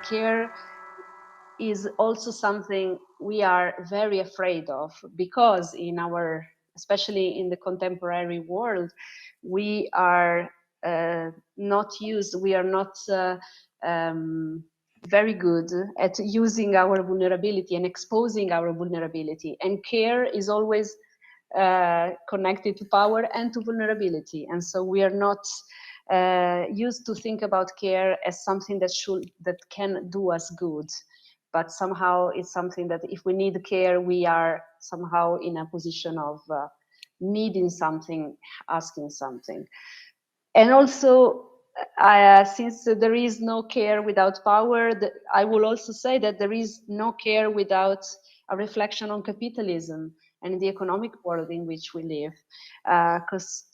care is also something we are very afraid of, because especially in the contemporary world, we are not very good at using our vulnerability and exposing our vulnerability. And care is always connected to power and to vulnerability. And so we are not used to think about care as something that can do us good. But somehow it's something that if we need care, we are somehow in a position of needing something, asking something. And also, since there is no care without power, I will also say that there is no care without a reflection on capitalism and the economic world in which we live. Because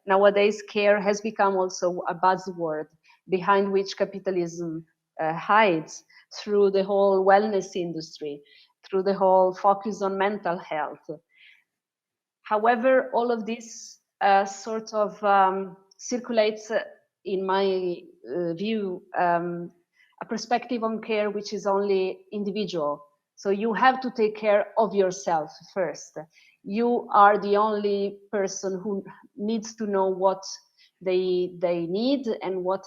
nowadays, care has become also a buzzword behind which capitalism hides, through the whole wellness industry, through the whole focus on mental health. However, all of this sort of circulates, in my view, a perspective on care which is only individual. So you have to take care of yourself first. You are the only person who needs to know what they need and what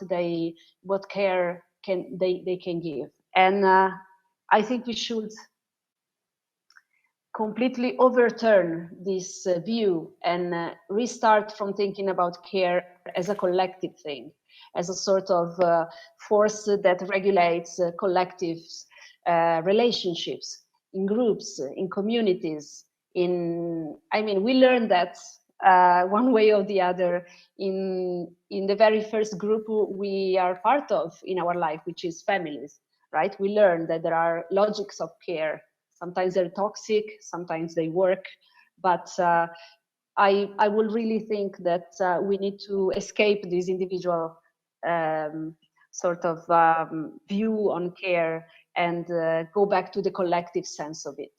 care they can give. And I think we should completely overturn this view and restart from thinking about care as a collective thing, as a sort of force that regulates collective relationships in groups, in communities. We learned that one way or the other in the very first group we are part of in our life, which is families, right? We learn that there are logics of care. Sometimes they're toxic, sometimes they work, but I will really think that we need to escape this individual sort of view on care and go back to the collective sense of it.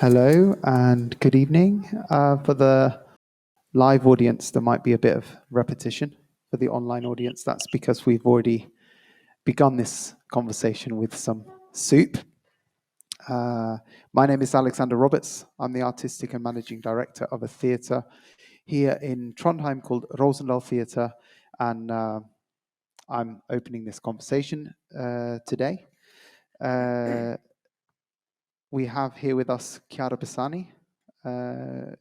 Hello and good evening. For the live audience, there might be a bit of repetition. For the online audience, that's because we've already begun this conversation with some soup. My name is Alexander Roberts. I'm the artistic and managing director of a theatre here in Trondheim called Rosendal Teater, and I'm opening this conversation today. We have here with us Chiara Bersani,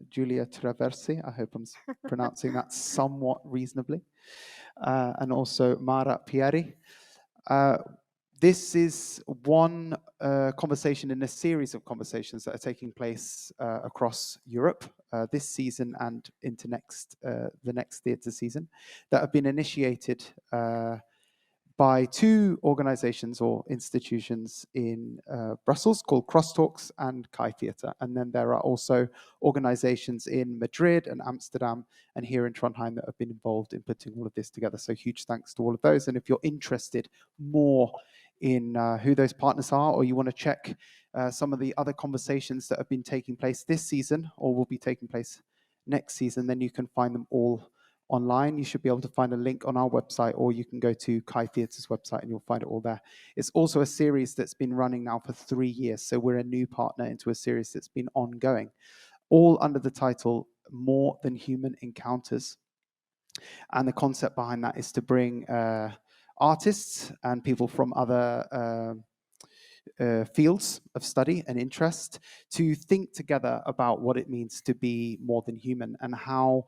Giulia Traversi, I hope I'm pronouncing that somewhat reasonably, and also Mara Pieri. This is one conversation in a series of conversations that are taking place across Europe this season and into the next theatre season, that have been initiated by two organizations or institutions in Brussels called Crosstalks and Kaaitheater. And then there are also organizations in Madrid and Amsterdam and here in Trondheim that have been involved in putting all of this together. So huge thanks to all of those. And if you're interested more in who those partners are, or you want to check some of the other conversations that have been taking place this season or will be taking place next season, then you can find them all online. You should be able to find a link on our website, or you can go to Kaaitheater's website and you'll find it all there. It's also a series that's been running now for 3 years, so we're a new partner into a series that's been ongoing, all under the title More Than Human Encounters. And the concept behind that is to bring artists and people from other fields of study and interest to think together about what it means to be more than human, and how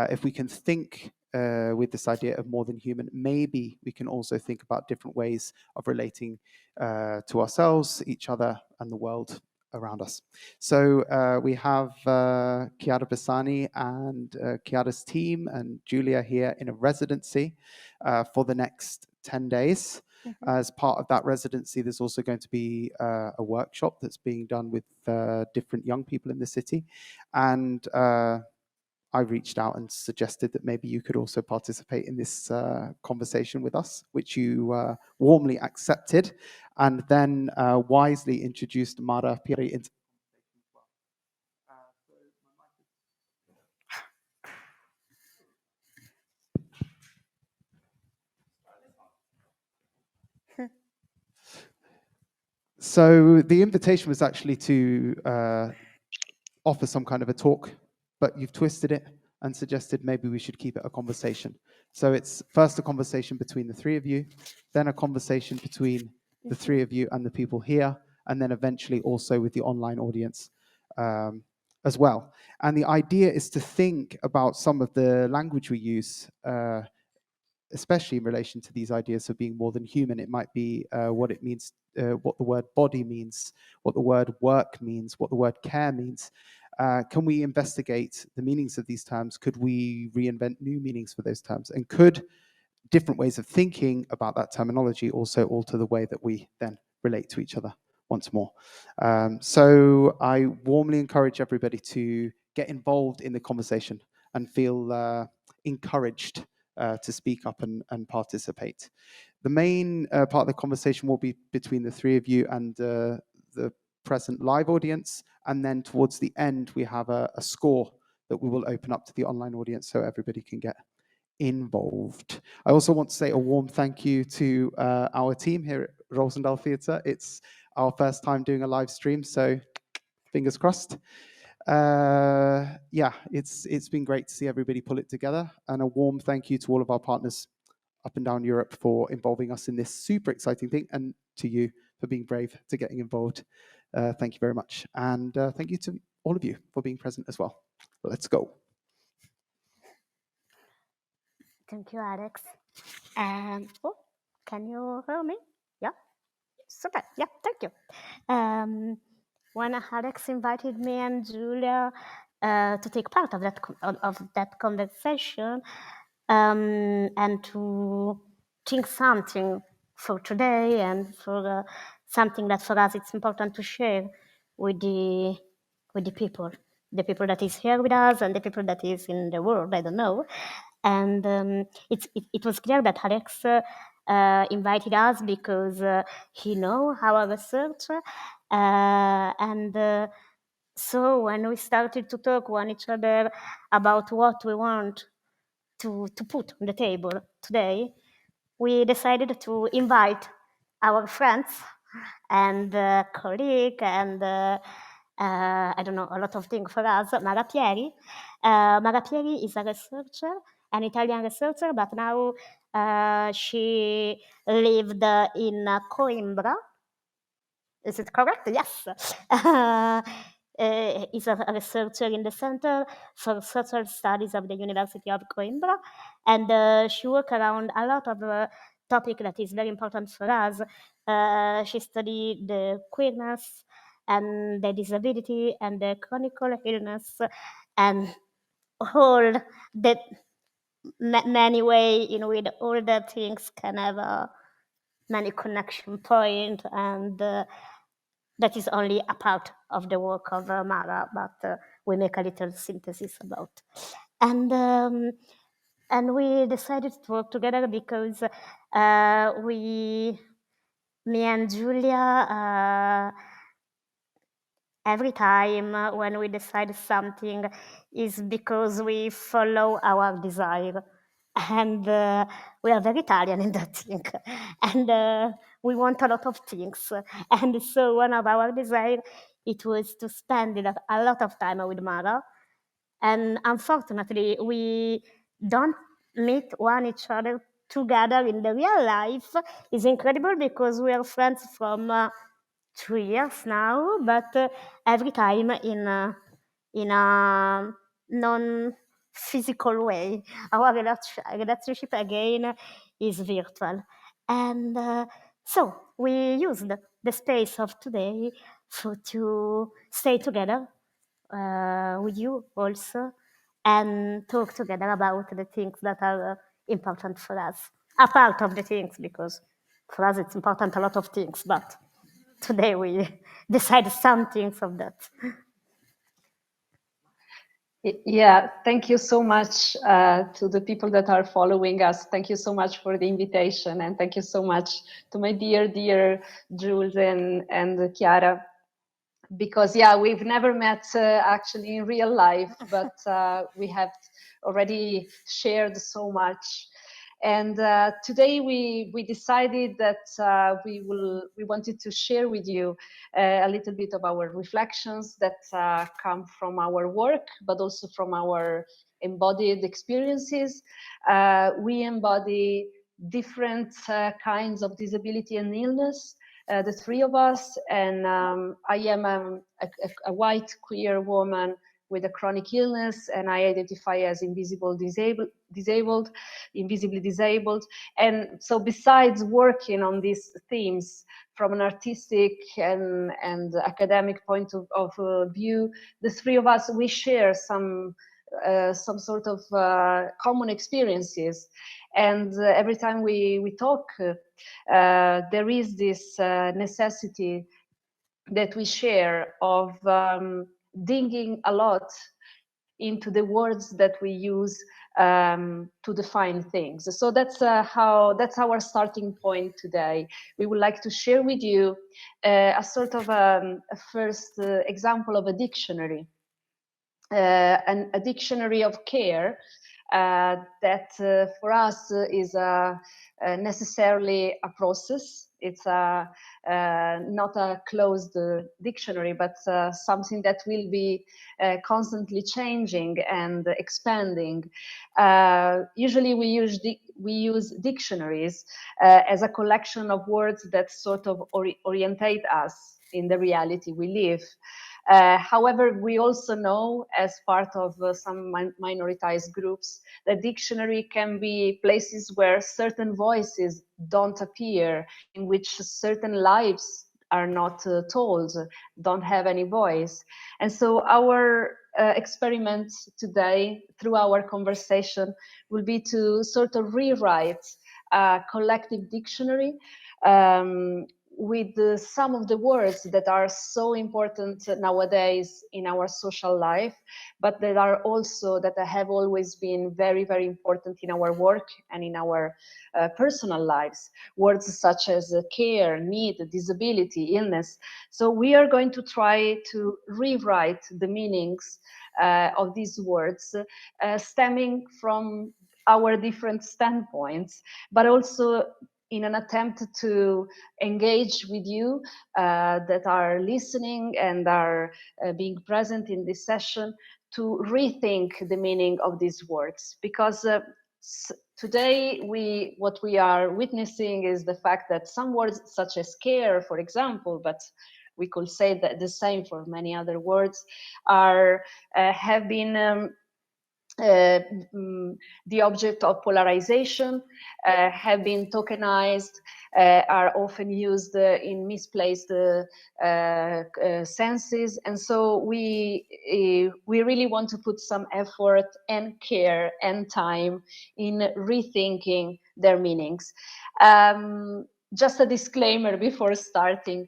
if we can think with this idea of more than human, maybe we can also think about different ways of relating to ourselves, each other, and the world around us. So we have Chiara Bersani and Chiara's team and Giulia here in a residency for the next 10 days. As part of that residency, there's also going to be a workshop that's being done with different young people in the city. And I reached out and suggested that maybe you could also participate in this conversation with us, which you warmly accepted, and then wisely introduced Mara Pieri into. So the invitation was actually to offer some kind of a talk, but you've twisted it and suggested maybe we should keep it a conversation. So it's first a conversation between the three of you, then a conversation between the three of you and the people here, and then eventually also with the online audience as well. And the idea is to think about some of the language we use, especially in relation to these ideas of being more than human. It might be what it means, what the word body means, what the word work means, what the word care means. Can we investigate the meanings of these terms? Could we reinvent new meanings for those terms? And could different ways of thinking about that terminology also alter the way that we then relate to each other once more? So I warmly encourage everybody to get involved in the conversation and feel encouraged to speak up and participate. The main part of the conversation will be between the three of you and the present live audience, and then towards the end we have a score that we will open up to the online audience so everybody can get involved. I also want to say a warm thank you to our team here at Rosendal Teater. It's our first time doing a live stream, so fingers crossed. Yeah, it's been great to see everybody pull it together, and a warm thank you to all of our partners up and down Europe for involving us in this super exciting thing, and to you for being brave to getting involved. Thank you very much, and thank you to all of you for being present as well. Let's go. Thank you, Alex. Oh, can you hear me? Yeah, super. Yeah, thank you. When Alex invited me and Giulia to take part of that conversation and to think something for today and for something that for us it's important to share with the people that is here with us and the people that is in the world. I don't know. And it was clear that Alex invited us because he knows our research. So when we started to talk one each other about what we want to put on the table today, we decided to invite our friends and colleague and I don't know, a lot of things for us, Mara Pieri. Mara Pieri is a researcher, an Italian researcher, but now she lived in Coimbra. Is it correct? Yes. Is a researcher in the Center for Social Studies of the University of Coimbra, and she worked around a lot of topic that is very important for us. She studied the queerness and the disability and the chronic illness and all that many way in which all the things can have many connection point, and that is only a part of the work of Mara, but we make a little synthesis about. And we decided to work together because me and Giulia, every time when we decide something is because we follow our desire. And we are very Italian in that thing. And we want a lot of things. And so one of our desires, it was to spend a lot of time with Mara. And unfortunately, we don't meet one each other together in the real life. It's incredible because we are friends from 2 years now, but every time in a non-physical way. Our relationship again is virtual. And so we used the space of today to stay together with you also and talk together about the things that are important for us. A part of the things, because for us it's important a lot of things, but today we decide some things of that. Yeah, thank you so much to the people that are following us. Thank you so much for the invitation, and thank you so much to my dear Jules and Chiara. Because yeah, we've never met actually in real life, but we have already shared so much. And today we decided that we wanted to share with you a little bit of our reflections that come from our work, but also from our embodied experiences. We embody different kinds of disability and illness, the three of us, and I am a white queer woman with a chronic illness, and I identify as invisibly disabled. And so besides working on these themes from an artistic and academic point of view, the three of us, we share some sort of common experiences. And every time we talk, there is this necessity that we share of digging a lot into the words that we use to define things. So that's that's our starting point today. We would like to share with you a sort of a first example of a dictionary, a dictionary of care that for us is necessarily a process. It's not a closed dictionary, but something that will be constantly changing and expanding. Usually we use dictionaries as a collection of words that sort of orientate us in the reality we live. However, we also know, as part of some minoritized groups, that dictionary can be places where certain voices don't appear, in which certain lives are not told, don't have any voice. And so our experiment today, through our conversation, will be to sort of rewrite a collective dictionary with some of the words that are so important nowadays in our social life, but that are also, that have always been very, very important in our work and in our personal lives. Words such as care, need, disability, illness. So we are going to try to rewrite the meanings of these words, stemming from our different standpoints, but also in an attempt to engage with you that are listening and are being present in this session, to rethink the meaning of these words. Because today what we are witnessing is the fact that some words such as care, for example, but we could say that the same for many other words, have been the object of polarization, have been tokenized, are often used in misplaced senses. And so we really want to put some effort and care and time in rethinking their meanings. Just a disclaimer before starting.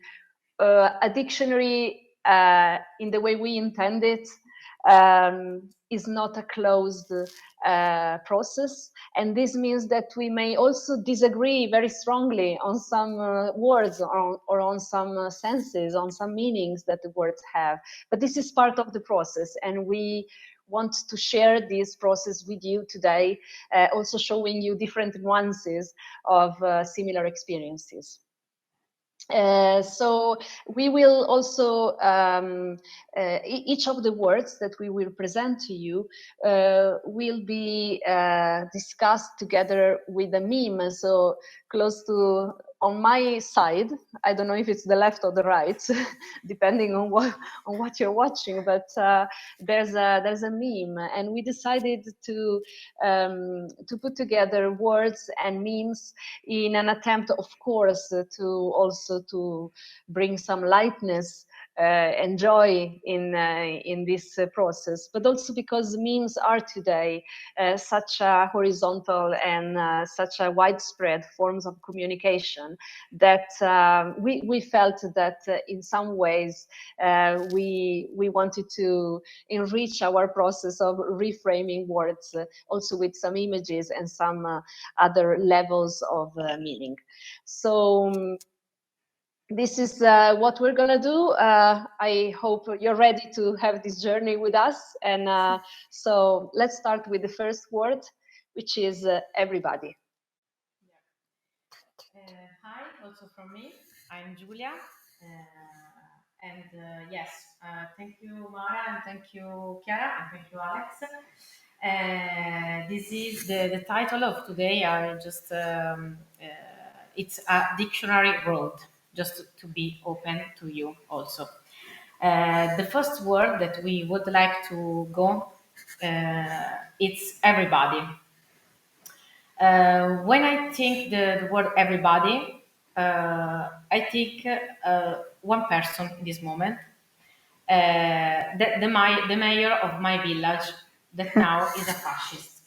A dictionary, in the way we intend it, is not a closed process. And this means that we may also disagree very strongly on some words or on some senses, on some meanings that the words have. But this is part of the process, and we want to share this process with you today, also showing you different nuances of similar experiences. So we will also, each of the words that we will present to you will be discussed together with a meme. So close to on my side, I don't know if it's the left or the right, depending on what you're watching, but there's a meme, and we decided to put together words and memes in an attempt, of course, to also to bring some lightness and joy in this process, but also because memes are today such a horizontal and such a widespread forms of communication that we felt that in some ways we wanted to enrich our process of reframing words also with some images and some other levels of meaning. So this is what we're gonna do. I hope you're ready to have this journey with us. And so let's start with the first word, which is everybody. Hi, also from me. I'm Giulia. Yes, thank you, Mara, and thank you, Chiara, and thank you, Alex. This is the title of today. It's a dictionary road, just to be open to you also. The first word that we would like to go, it's everybody. When I think the word everybody, I think one person in this moment, the mayor of my village, that now is a fascist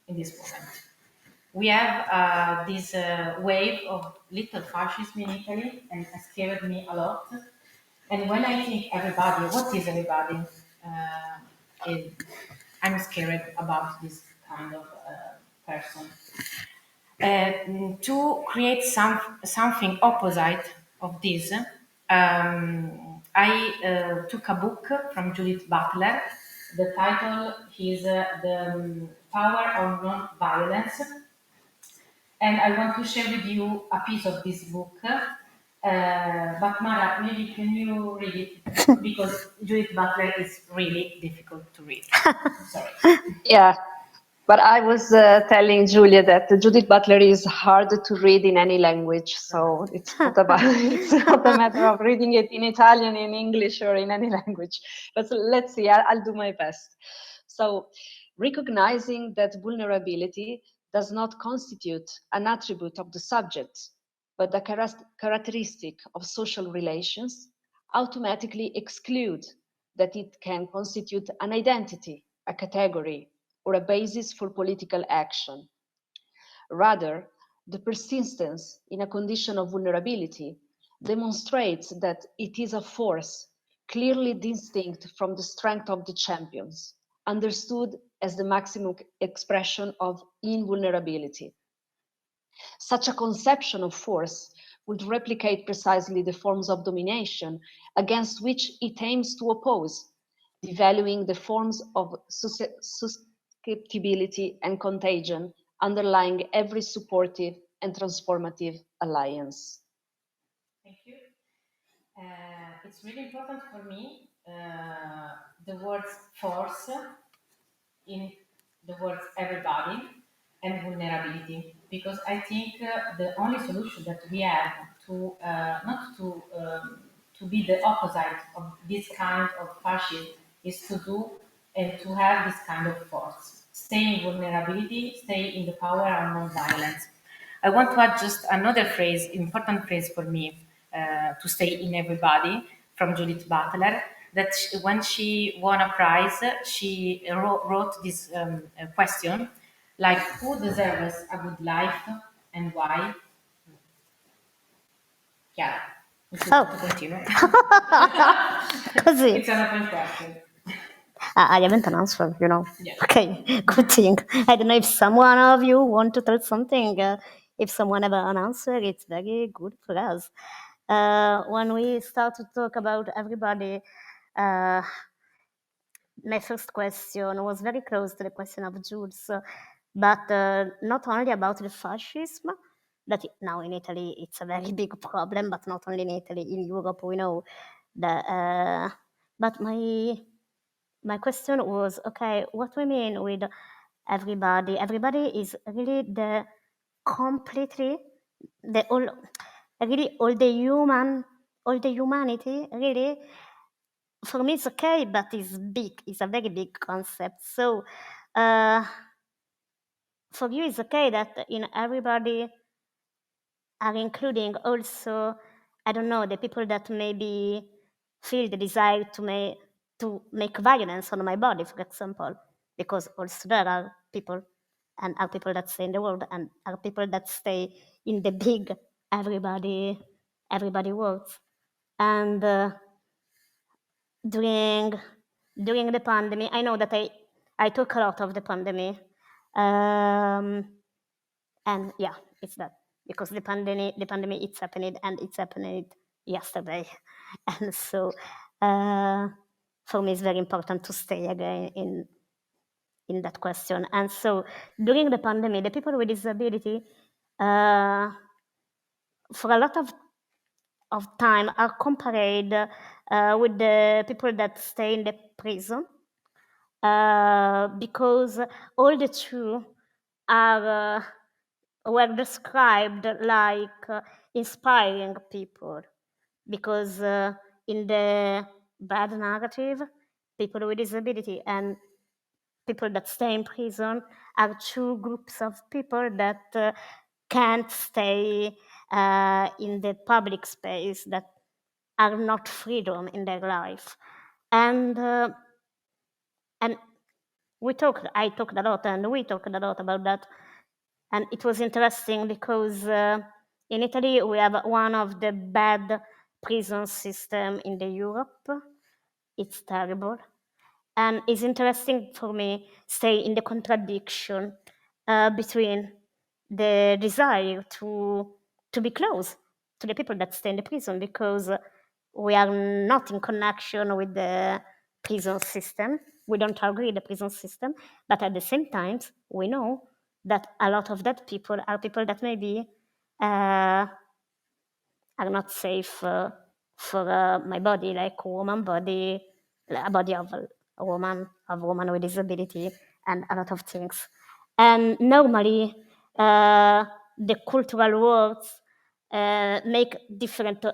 in this moment. We have this wave of little fascism in Italy, and it scared me a lot. And when I think everybody, what is everybody? I'm scared about this kind of person. To create something opposite of this, I took a book from Judith Butler. The title is The Power of Non-Violence. And I want to share with you a piece of this book. But Mara, maybe can you read it? Because Judith Butler is really difficult to read. Sorry. Yeah. But I was telling Giulia that Judith Butler is hard to read in any language, so it's not a matter of reading it in Italian, in English, or in any language. But let's see, I'll do my best. So, recognizing that vulnerability does not constitute an attribute of the subject, but a characteristic of social relations, automatically exclude that it can constitute an identity, a category, or a basis for political action. Rather, the persistence in a condition of vulnerability demonstrates that it is a force clearly distinct from the strength of the champions, understood as the maximum expression of invulnerability. Such a conception of force would replicate precisely the forms of domination against which it aims to oppose, devaluing the forms of susceptibility and contagion underlying every supportive and transformative alliance. Thank you. It's really important for me the words force in the words everybody and vulnerability, because I think the only solution that we have to not to be the opposite of this kind of fascism is to do and to have this kind of force. Stay in vulnerability, stay in the power and non-violence. I want to add just another phrase, important phrase for me, to stay in everybody, from Judith Butler, that when she won a prize, she wrote this question, like, who deserves a good life and why? Yeah. Oh. To continue. Così. It's an open question. I haven't an answer, you know. Yeah. Okay, good thing. I don't know if someone of you want to tell something. If someone have an answer, it's very good for us. When we start to talk about everybody, my first question was very close to the question of Jules, but not only about the fascism, that now in Italy it's a very big problem, but not only in Italy, in Europe we know that. But my question was, okay, what we mean with everybody? Everybody is really the completely, the all. really all the humanity, really, for me it's okay, but it's big, it's a very big concept. So for you it's okay that in everybody are including also, I don't know, the people that maybe feel the desire to make violence on my body, for example, because also there are people, and are people that stay in the world, and are people that stay in the big everybody worlds. And during the pandemic, I know that I took a lot of the pandemic, and yeah, it's that, because the pandemic it's happening, and it's happening yesterday. And so for me it's very important to stay again in that question. And so during the pandemic, the people with disability for a lot of time are compared with the people that stay in the prison, because all the two are were described like inspiring people, because in the bad narrative, people with disability and people that stay in prison are two groups of people that can't stay in the public space, that are not freedom in their life. And I talked a lot, and we talked a lot about that. And it was interesting because in Italy we have one of the bad prison system in the Europe. It's terrible. And it's interesting for me stay in the contradiction between the desire to be close to the people that stay in the prison, because we are not in connection with the prison system. We don't agree with the prison system, but at the same time, we know that a lot of that people are people that maybe are not safe for my body, like a woman body, a body of a woman with disability, and a lot of things. And normally, the cultural words make different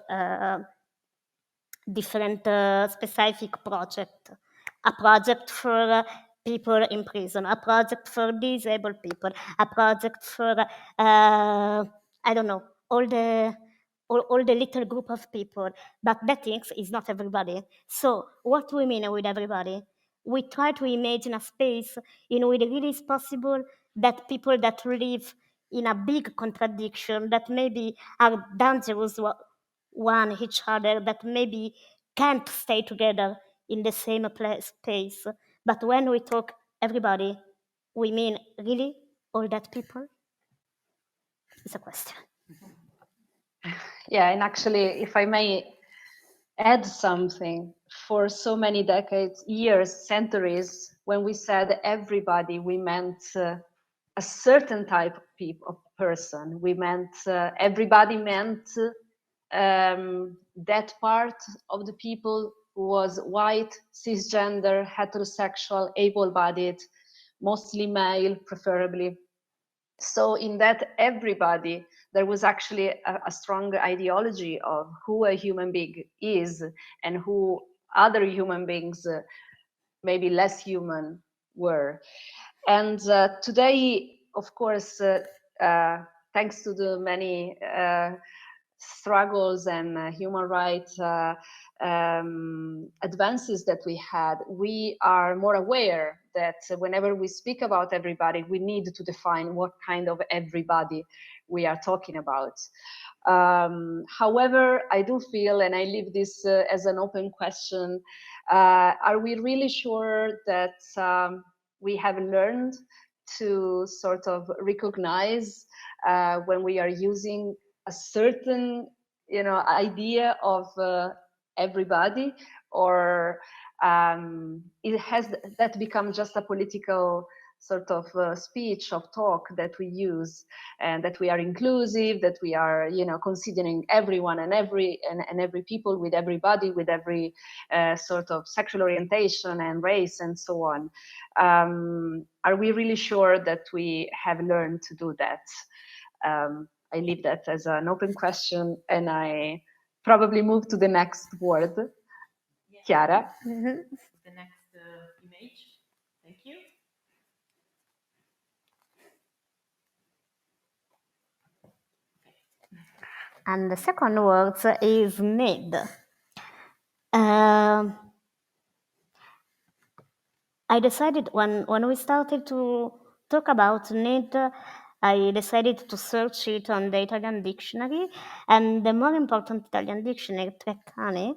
specific project. A project for people in prison, a project for disabled people, a project for I don't know, all the little group of people. But that things is not everybody. So what we mean with everybody? We try to imagine a space in which it really is possible that people that live in a big contradiction, that maybe are dangerous one each other, that maybe can't stay together in the same space. But when we talk everybody, we mean really all that people? It's a question. Yeah, and actually, if I may add something, for so many decades, years, centuries, when we said everybody, we meant a certain type of person. We meant everybody meant that part of the people who was white, cisgender, heterosexual, able-bodied, mostly male, preferably. So in that everybody, there was actually a strong ideology of who a human being is and who other human beings, maybe less human, were. And today, of course, thanks to the many struggles and human rights advances that we had, we are more aware that whenever we speak about everybody, we need to define what kind of everybody we are talking about. However, I do feel, and I leave this as an open question, are we really sure that we have learned to sort of recognize when we are using a certain, idea of everybody, or it has that become just a political sort of speech of talk that we use, and that we are inclusive, that we are, considering everyone and every people, with everybody, with every sort of sexual orientation and race and so on. Are we really sure that we have learned to do that? I leave that as an open question, and I probably move to the next word. Yes. Chiara. The next image. Thank you. And the second word is need. I decided when we started to talk about need, I decided to search it on the Italian dictionary, and the more important Italian dictionary, Treccani,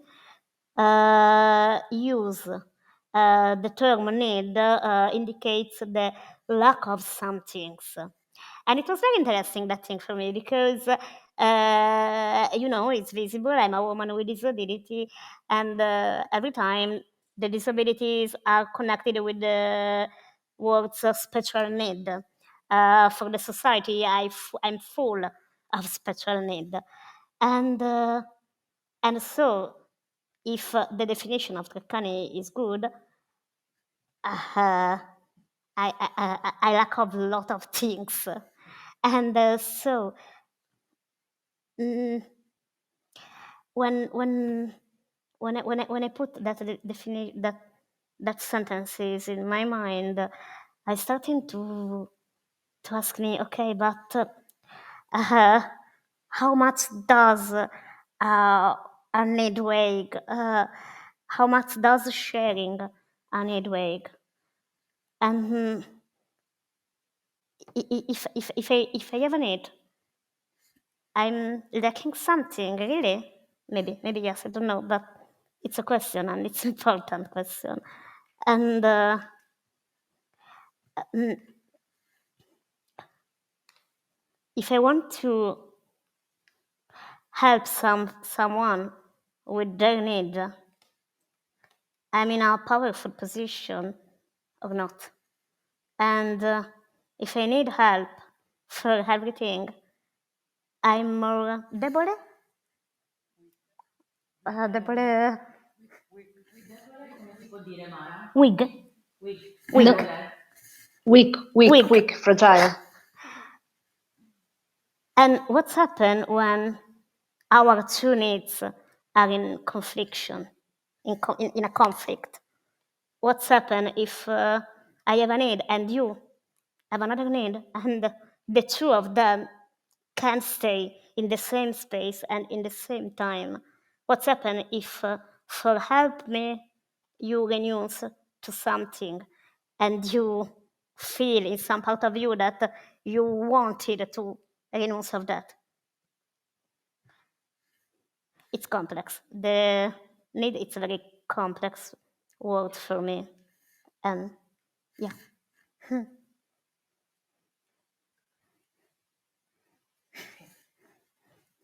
use the term need indicates the lack of some things. And it was very interesting, that thing for me, because, it's visible. I'm a woman with disability, and every time the disabilities are connected with the words of special need. For the society, I'm full of special need. And so, if the definition of Treccani is good, I lack of a lot of things. And so, when I put that definition, that sentences in my mind, I started to ask me, okay, but how much does a need weigh? How much does sharing a need weigh? And if I have a need, I'm lacking something, really? Maybe yes, I don't know, but it's a question, and it's an important question. And if I want to help someone with their need, I'm in a powerful position or not. And if I need help for everything, I'm more debole. Debole. Weak. Weak, fragile. And what's happened when our two needs are in confliction, in a conflict? What's happened if I have a need and you have another need, and the two of them can't stay in the same space and in the same time? What's happened if for help me you renounce to something, and you feel in some part of you that you wanted to renounce of that? It's complex. The need, it's a very complex word for me. And yeah.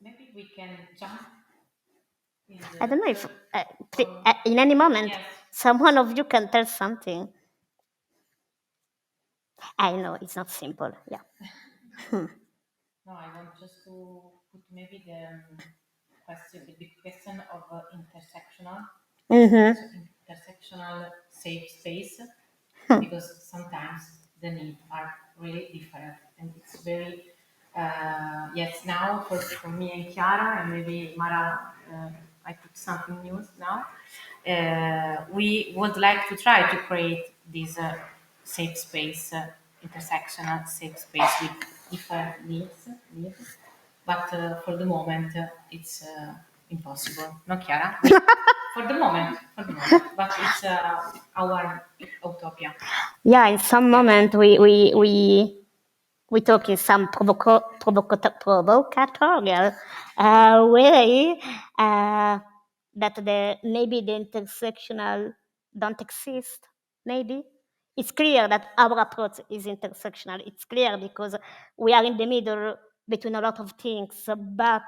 Maybe we can jump. I don't know if in any moment someone of you can tell something. I know it's not simple. Yeah. No, I want just to put maybe the big question of intersectional, so intersectional safe space, because sometimes the needs are really different, and it's very yes. Now for me and Chiara, and maybe Mara, I put something new now. We would like to try to create this safe space, intersectional safe space with different needs. But for the moment, it's impossible. No, Chiara? For the moment, but it's our utopia. Yeah, in some moment we talk in some provocatorial way that maybe the intersectional don't exist. Maybe it's clear that our approach is intersectional. It's clear because we are in the middle between a lot of things. But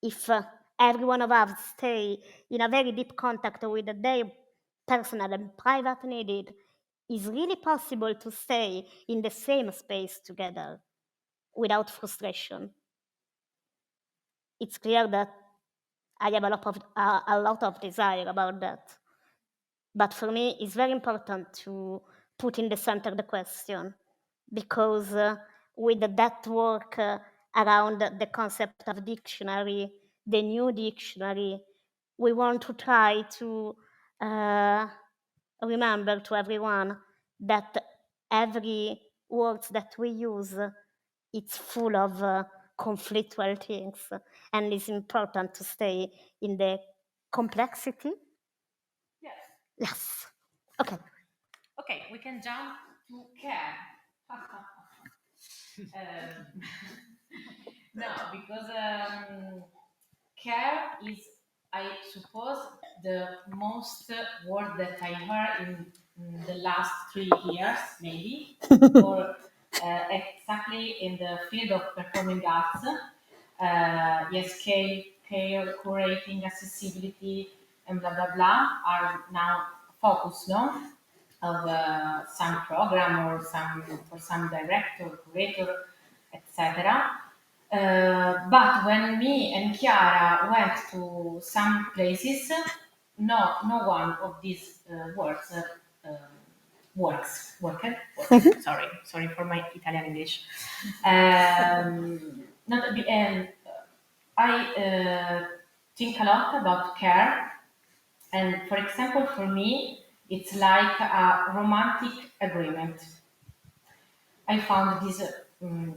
if every one of us stay in a very deep contact with their personal and private needed, it's really possible to stay in the same space together without frustration. It's clear that I have a lot of desire about that. But for me, it's very important to put in the center the question, because with that work, around the concept of dictionary, the new dictionary. We want to try to remember to everyone that every word that we use, it's full of conflictual things, and it's important to stay in the complexity. Yes. Yes. Okay. Okay, we can jump to care. No, because care is, I suppose, the most word that I heard in the last 3 years, maybe, or exactly in the field of performing arts. Yes, care, curating, accessibility, and blah blah blah are now focused, no, of some program or some director, curator, etc. But when me and Chiara went to some places, no one of these works. Sorry for my Italian English. I think a lot about care, and for example, for me, it's like a romantic agreement. I found this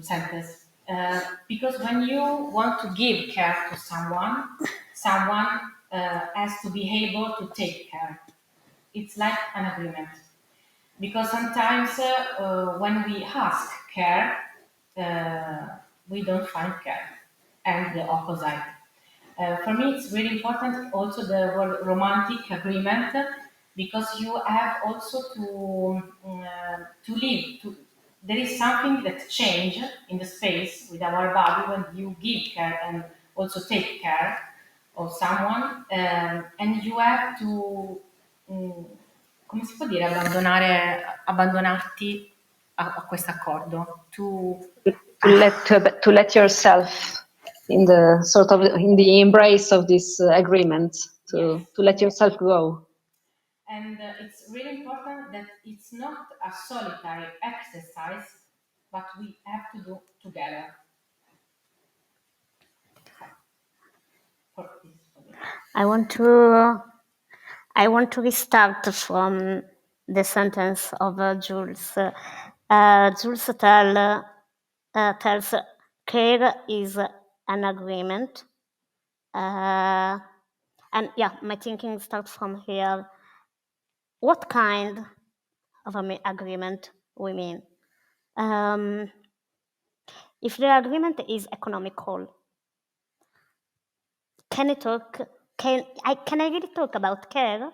sentence because when you want to give care to someone has to be able to take care. It's like an agreement, because sometimes when we ask care, we don't find care, and the opposite. For me, it's really important also the word romantic agreement, because you have also to live. There is something that change in the space with our body when you give care and also take care of someone, and you have to, come si può dire, abbandonarti a questo accordo. To let yourself in the embrace of this agreement, to let yourself go. And it's really important that it's not a solitary exercise, but we have to do together. I want to restart from the sentence of Jules. Jules tells care is an agreement. And yeah, my thinking starts from here. What kind of an agreement we mean? If the agreement is economical, can I really talk about care?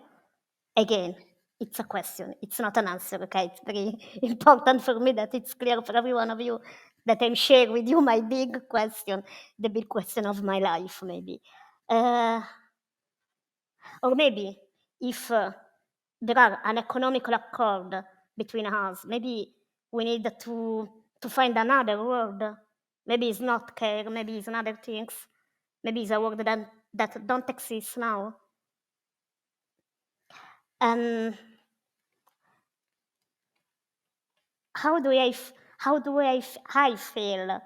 Again, it's a question. It's not an answer, okay? It's very important for me that it's clear for every one of you that I'm sharing with you my big question, the big question of my life, maybe. Or maybe if there are an economical accord between us, maybe we need to find another word. Maybe it's not care, maybe it's other things. Maybe it's a word that don't exist now. And how do I feel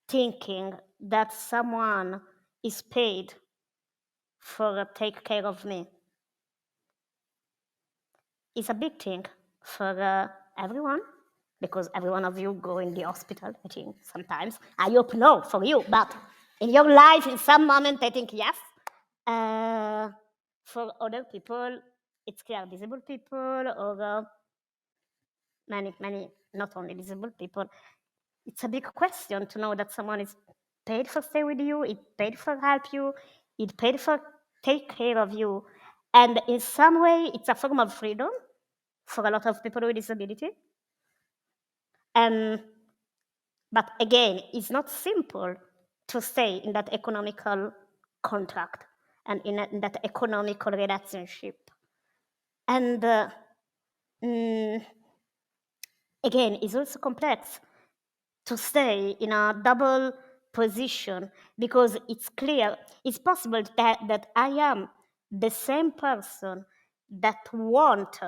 thinking that someone is paid for take care of me? It's a big thing for everyone, because every one of you go in the hospital, I think, sometimes. I hope no for you, but in your life, in some moment, I think yes. For other people, it's clear, disabled people, or many, not only disabled people. It's a big question to know that someone is paid for stay with you, it paid for help you, it paid for take care of you. And in some way, it's a form of freedom for a lot of people with disability. But again, it's not simple to stay in that economical contract and in that economical relationship. And again, it's also complex to stay in a double position, because it's clear, it's possible that I am the same person that want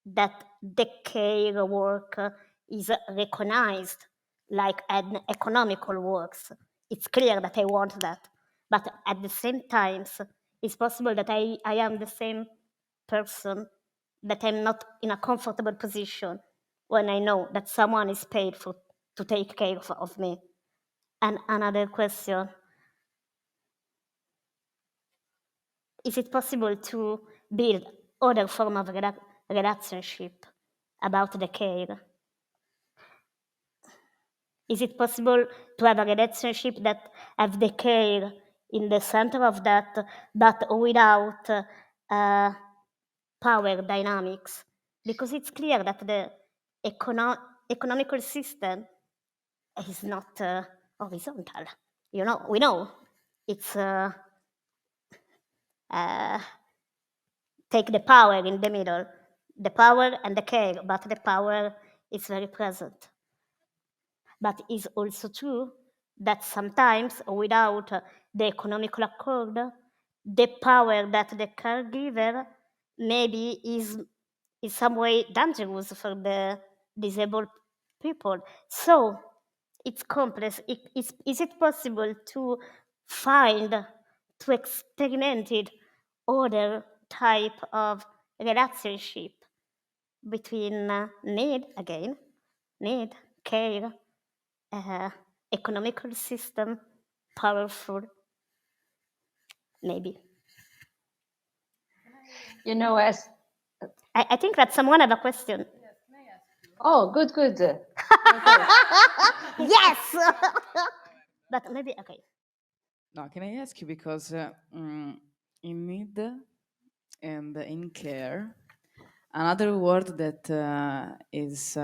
that the care work is recognized like an economical works. It's clear that I want that. But at the same time, it's possible that I am the same person, that I'm not in a comfortable position when I know that someone is paid to take care of me. And another question, is it possible to build other form of relationship about the care? Is it possible to have a relationship that have the care in the center of that, but without power dynamics? Because it's clear that the economical system is not horizontal. You know, we know it's take the power in the middle, the power and the care, but the power is very present. But it's also true that sometimes without the economical accord, the power that the caregiver maybe is in some way dangerous for the disabled people. So it's complex. Is it possible to find, to experiment other type of relationship between need, care, economical system, powerful, maybe. You know, as I think that someone have a question. oh, good. Yes! But maybe, okay. No, can I ask you, because in need and in care, another word that is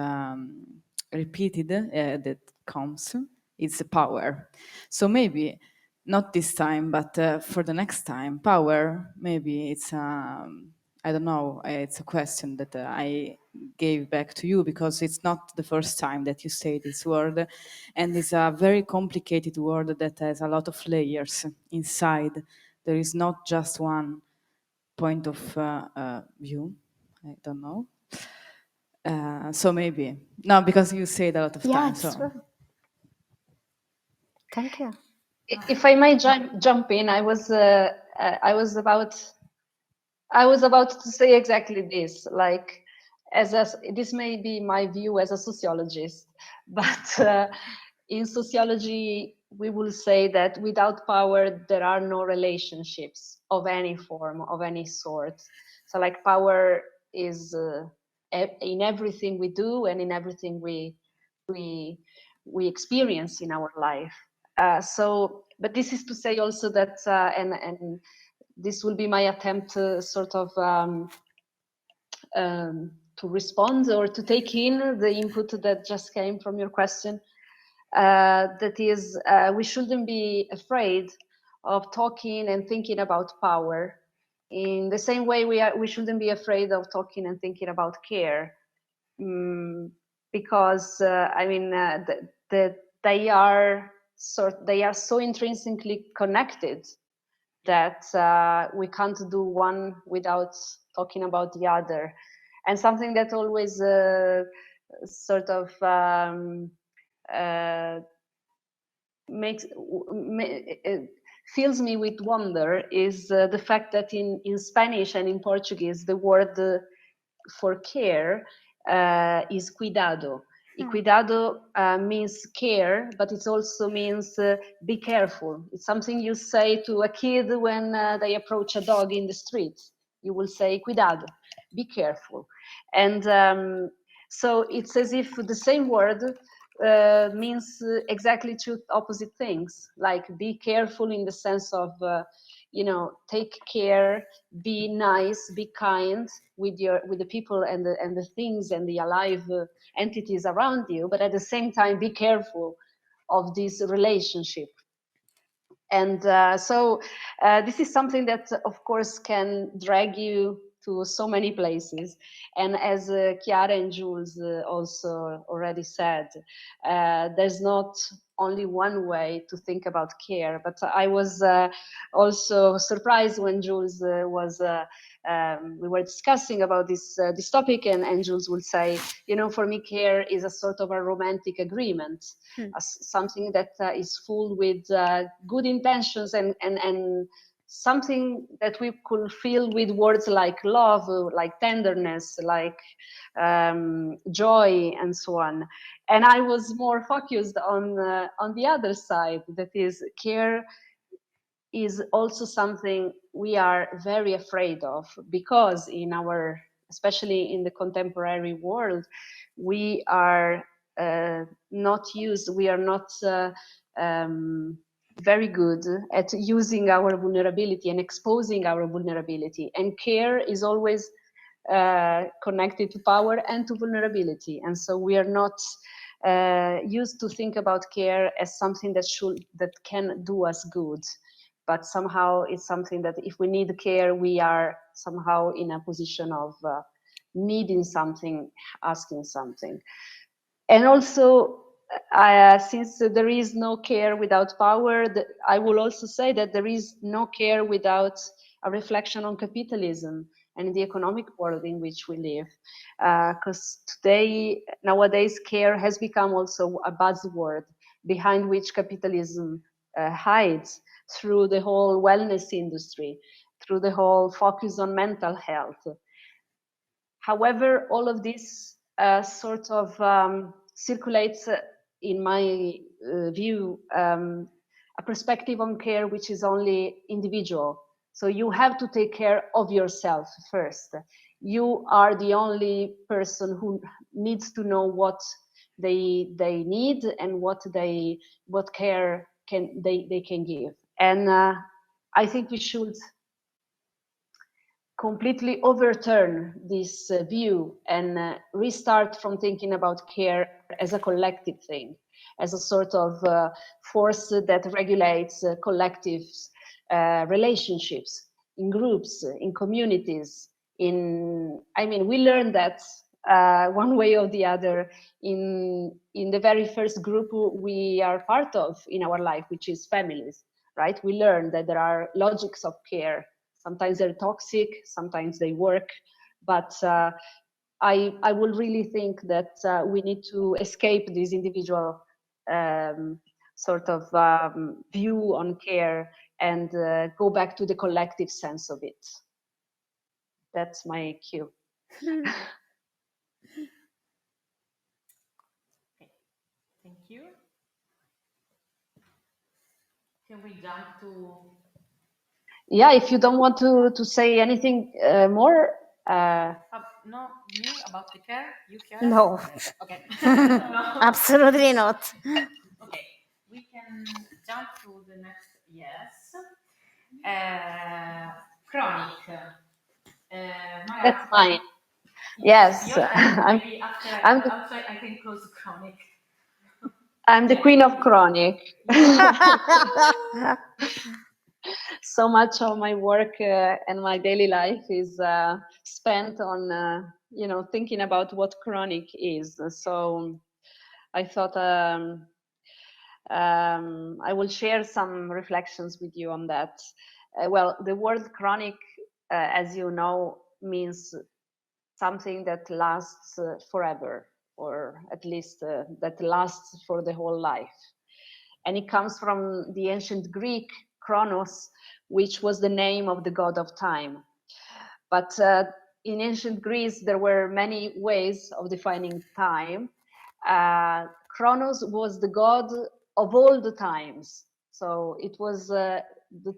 repeated, that comes, is power. So maybe not this time, but for the next time, power, maybe it's, I don't know, it's a question that I gave back to you, because it's not the first time that you say this word, and it's a very complicated word that has a lot of layers inside. There is not just one point of view. I don't know. So maybe no, because you say it a lot of Yeah, times. it's So true. Thank you. If I may jump in, I was about to say exactly this. Like, this may be my view as a sociologist, but in sociology we will say that without power there are no relationships of any form, of any sort. So like power is in everything we do and in everything we experience in our life. But this is to say also that and this will be my attempt to sort of to respond or to take in the input that just came from your question. That is, we shouldn't be afraid of talking and thinking about power. In the same way, we shouldn't be afraid of talking and thinking about care, because I mean they are so intrinsically connected that we can't do one without talking about the other. And something that always sort of fills me with wonder is the fact that in Spanish and in Portuguese, the word for care is cuidado. Cuidado means care, but it also means be careful. It's something you say to a kid when they approach a dog in the street. You will say cuidado, be careful. And so it's as if the same word means exactly two opposite things. Like be careful in the sense of take care, be nice, be kind with the people and the things and the alive entities around you, but at the same time be careful of this relationship. And so this is something that of course can drag you to so many places. And as Chiara and Jules also already said, there's not only one way to think about care. But I was also surprised when Jules we were discussing about this topic, and Jules would say, you know, for me, care is a sort of a romantic agreement, something that is full with good intentions and something that we could feel with words like love, like tenderness, like joy, and so on. And I was more focused on the other side, that is, care is also something we are very afraid of, because in our, especially in the contemporary world, we are not very good at using our vulnerability and exposing our vulnerability. And care is always connected to power and to vulnerability. And so we are not used to think about care as something that can do us good. But somehow it's something that if we need care, we are somehow in a position of needing something, asking something. And also, since there is no care without power, I will also say that there is no care without a reflection on capitalism and the economic world in which we live. Because nowadays, care has become also a buzzword behind which capitalism hides, through the whole wellness industry, through the whole focus on mental health. However, all of this sort of circulates, in my view, a perspective on care which is only individual. So you have to take care of yourself first. You are the only person who needs to know what they need and what care they can give. And I think we should completely overturn this view and restart from thinking about care as a collective thing, as a sort of force that regulates collective relationships in groups, in communities. We learned that one way or the other in the very first group we are part of in our life, which is families, right? We learn that there are logics of care. Sometimes they're toxic, sometimes they work, but I will really think that we need to escape this individual sort of view on care and go back to the collective sense of it. That's my cue. Okay. Thank you. Can we jump to? Yeah, if you don't want to say anything more. No, me about the care? You care? No. Okay. No. Absolutely not. Okay, we can jump to the next. Yes. Chronic. That's mine. Yes. Maybe after I can close chronic. I'm the queen of chronic. So much of my work and my daily life is spent on, thinking about what chronic is. So I thought I will share some reflections with you on that. Well, the word chronic, as you know, means something that lasts forever, or at least that lasts for the whole life. And it comes from the ancient Greek Chronos, which was the name of the god of time. But in ancient Greece, there were many ways of defining time. Chronos was the god of all the times. So it was the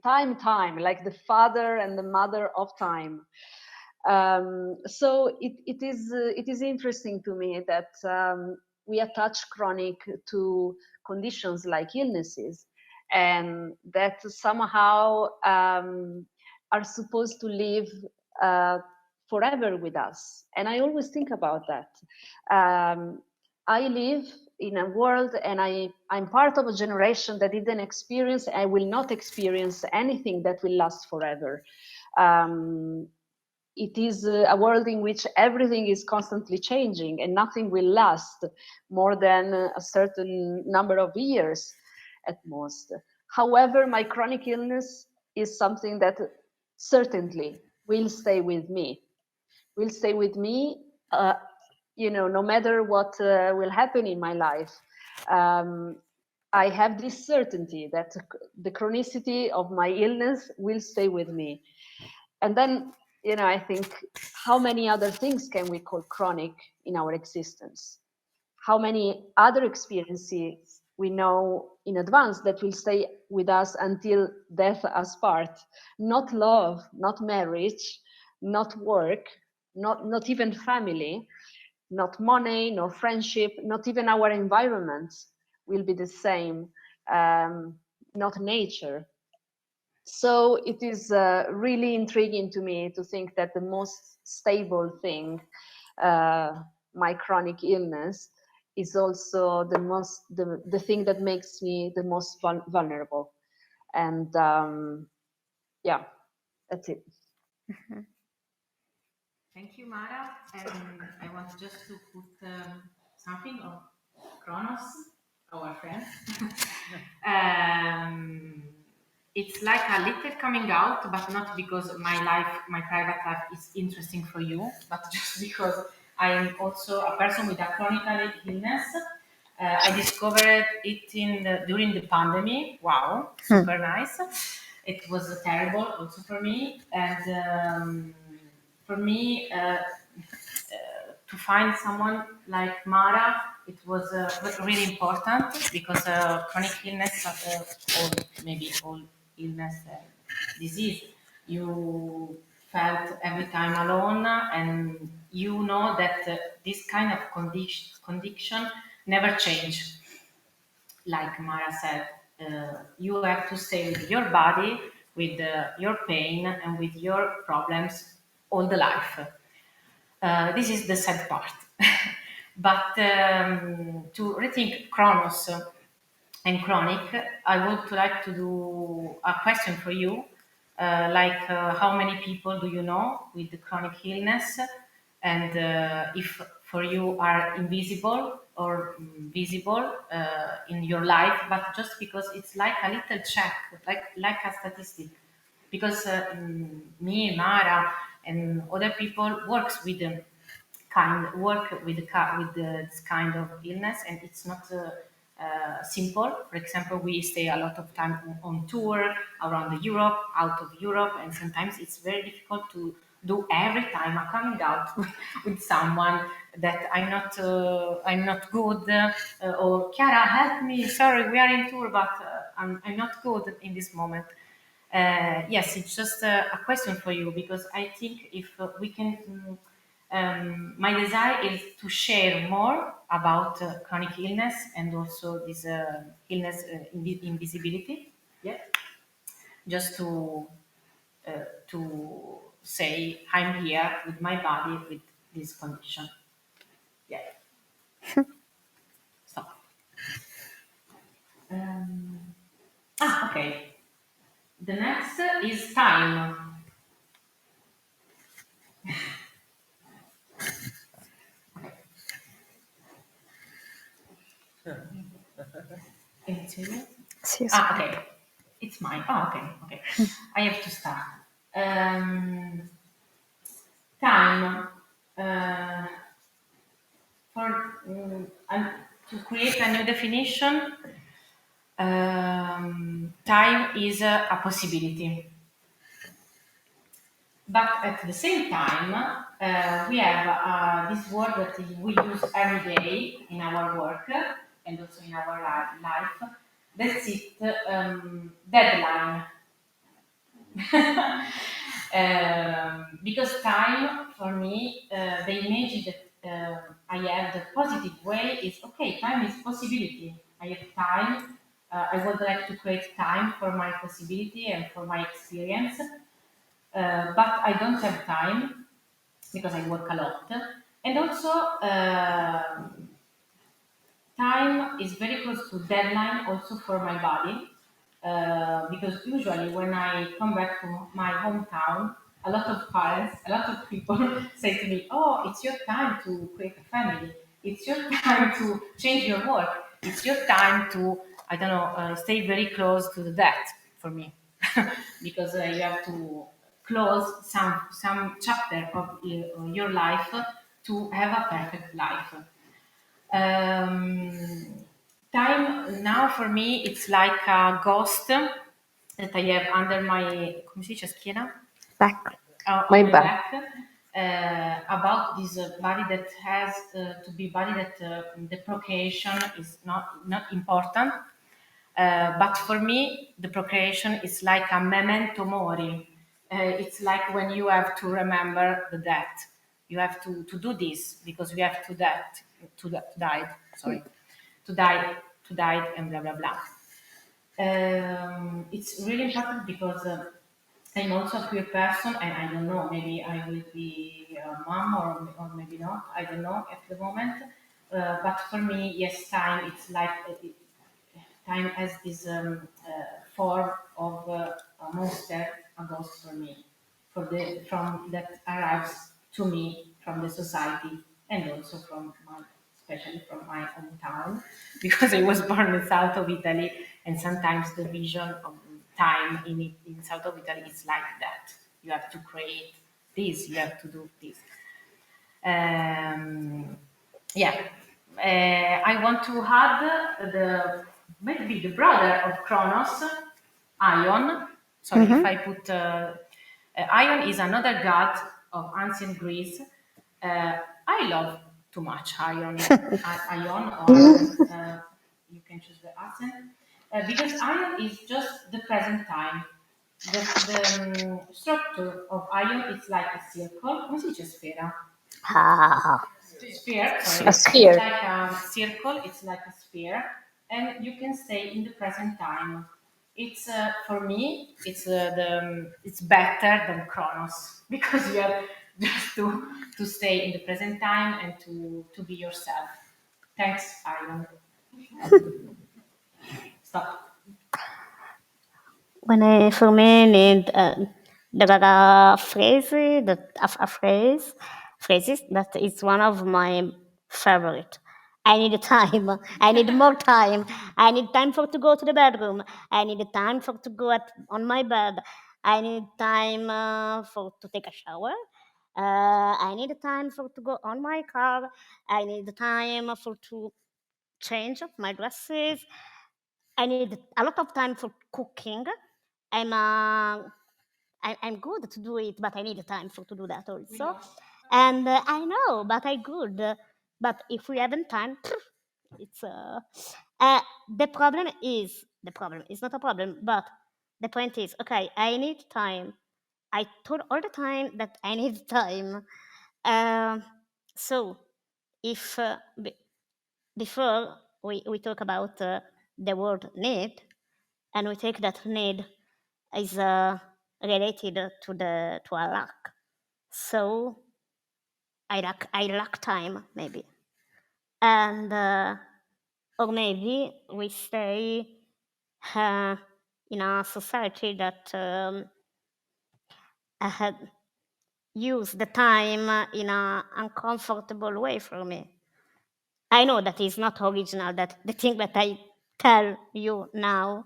time, like the father and the mother of time. So it is interesting to me that we attach chronic to conditions like illnesses, and that somehow are supposed to live forever with us. And I always think about that. I live in a world, and I'm part of a generation that didn't experience, and will not experience anything that will last forever. it is a world in which everything is constantly changing and nothing will last more than a certain number of years at most. However, my chronic illness is something that certainly will stay with me. Will stay with me, no matter what will happen in my life. I have this certainty that the chronicity of my illness will stay with me. And then, I think, how many other things can we call chronic in our existence? How many other experiences we know in advance that will stay with us until death us part? Not love, not marriage, not work, not even family, not money, no friendship, not even our environment will be the same, not nature. So it is really intriguing to me to think that the most stable thing, my chronic illness, is also the thing that makes me the most vulnerable. And yeah, that's it. Thank you, Mara. And I want just to put something on Kronos, our friend. It's like a little coming out, but not because my private life is interesting for you, but just because I am also a person with a chronic illness. I discovered it during the pandemic. Wow, super nice. It was terrible also for me, and for me to find someone like Mara, it was really important because chronic illness, or maybe all illness, disease, you felt every time alone, and you know that this kind of condition never change. Like Mara said, you have to stay with your body, with your pain, and with your problems all the life. This is the sad part. But to rethink Chronos and chronic, I would like to do a question for you. How many people do you know with the chronic illness? And if for you are invisible or visible in your life, but just because it's like a little check, like a statistic. Because me, Mara, and other people work with this kind of illness, and it's not simple. For example, we stay a lot of time on tour around Europe, out of Europe, and sometimes it's very difficult to do every time I'm coming out with someone that I'm not good, or Chiara, help me, sorry, we are in tour, but I'm not good in this moment. Yes, it's just a question for you, because I think if we can, my desire is to share more about chronic illness and also this illness invisibility. Yeah, just to say I'm here with my body with this condition. Yeah. So. Okay. The next is time. Okay. It's mine. Oh, okay. I have to start. Time. To create a new definition, time is a possibility. But at the same time, we have this word that we use every day in our work and also in our life. That's it, deadline. Because time, for me, the image that I have, the positive way is, okay, time is possibility. I have time. I would like to create time for my possibility and for my experience. But I don't have time because I work a lot. And also, time is very close to deadline also for my body. Because usually when I come back to my hometown, a lot of parents, a lot of people say to me, "Oh, it's your time to create a family. It's your time to change your work. It's your time to, I don't know, stay very close to the death." For me, because you have to close some chapter of your life to have a perfect life. Time now for me, it's like a ghost that I have under my, come si dice, schiena? Back. On My my back. about this body that has to be body that the procreation is not important. But for me, the procreation is like a memento mori. It's like when you have to remember the death. You have to do this because we have to die. Sorry, to die, and blah blah blah. It's really important because I'm also a queer person, and I don't know, maybe I will be a mom or maybe not. I don't know at the moment. But for me, yes, time. It's like time has this form of a monster, a ghost for me, from that arrives to me from the society and also from especially from my hometown, because I was born in south of Italy, and sometimes the vision of time in south of Italy is like that. You have to create this, you have to do this. Yeah, I want to add maybe the brother of Kronos, Ion. Sorry if I put Ion is another god of ancient Greece. I love too much Ion, Ion, or you can choose the accent, because Ion is just the present time. The structure of Ion is like a circle. Come si dice sfera? Ah. Sphere, sorry. A sphere. It's like a circle, it's like a sphere, and you can stay in the present time. It's for me, it's better than Chronos because you have just to stay in the present time and to be yourself. Thanks, Iron. Stop. For me, need there are phrases that is one of my favorite. I need time. I need more time. I need time for to go to the bedroom. I need time for to go on my bed. I need time for to take a shower. I need time for to go on my car. I need time for to change my dresses. I need a lot of time for cooking. I'm good to do it, but I need time to do that also. And I know, but I good. But if we haven't time, it's the problem is not a problem, but the point is, okay, I need time. I told all the time that I need time. So if before we talk about the word need, and we take that need is related to a lack. So I lack time maybe, and or maybe we stay in a society that had used the time in an uncomfortable way for me. I know that is not original, that the thing that I tell you now,